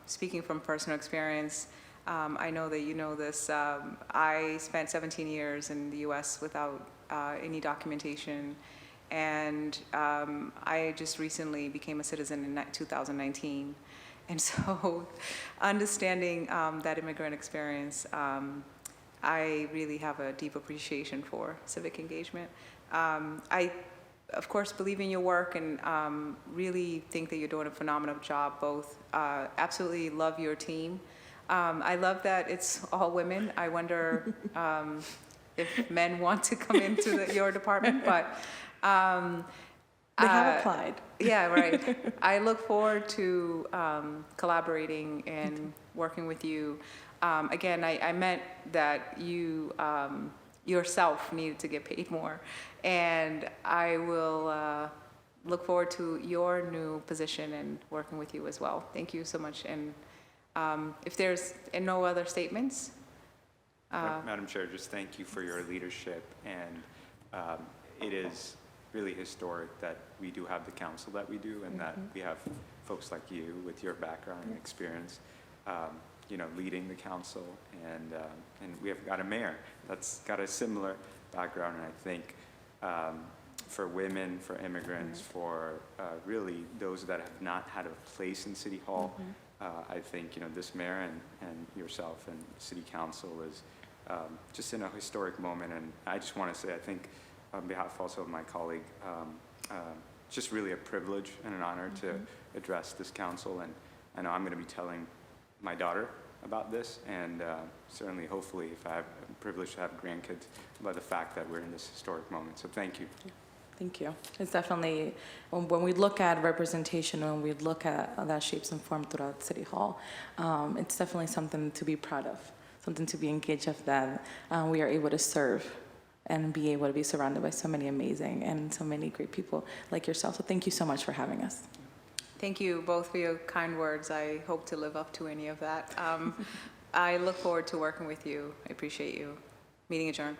speaking from personal experience, I know that you know this. I spent 17 years in the U.S. without any documentation, and I just recently became a citizen in 2019. And so understanding that immigrant experience, I really have a deep appreciation for civic engagement. I, of course, believe in your work and really think that you're doing a phenomenal job, both. Absolutely love your team. I love that it's all women. I wonder if men want to come into your department, but They have applied. Yeah, right. I look forward to collaborating and working with you. Again, I meant that you yourself needed to get paid more, and I will look forward to your new position and working with you as well. Thank you so much. And if there's no other statements. Madam Chair, just thank you for your leadership, and it is really historic that we do have the council that we do, and that we have folks like you with your background and experience, leading the council, and we have got a mayor that's got a similar background, and I think for women, for immigrants, for really those that have not had a place in City Hall, I think this mayor and yourself and City Council is just in a historic moment, and I just want to say, I think on behalf also of my colleague, it's just really a privilege and an honor to address this council, and I know I'm going to be telling my daughter about this, and certainly, hopefully, if I have a privilege to have grandkids, about the fact that we're in this historic moment. So thank you. Thank you. It's definitely, when we look at representation, when we look at that shapes and form throughout City Hall, it's definitely something to be proud of, something to be engaged of, that we are able to serve and be able to be surrounded by so many amazing and so many great people like yourself. So thank you so much for having us. Thank you both for your kind words. I hope to live up to any of that. I look forward to working with you. I appreciate you. Meeting adjourned.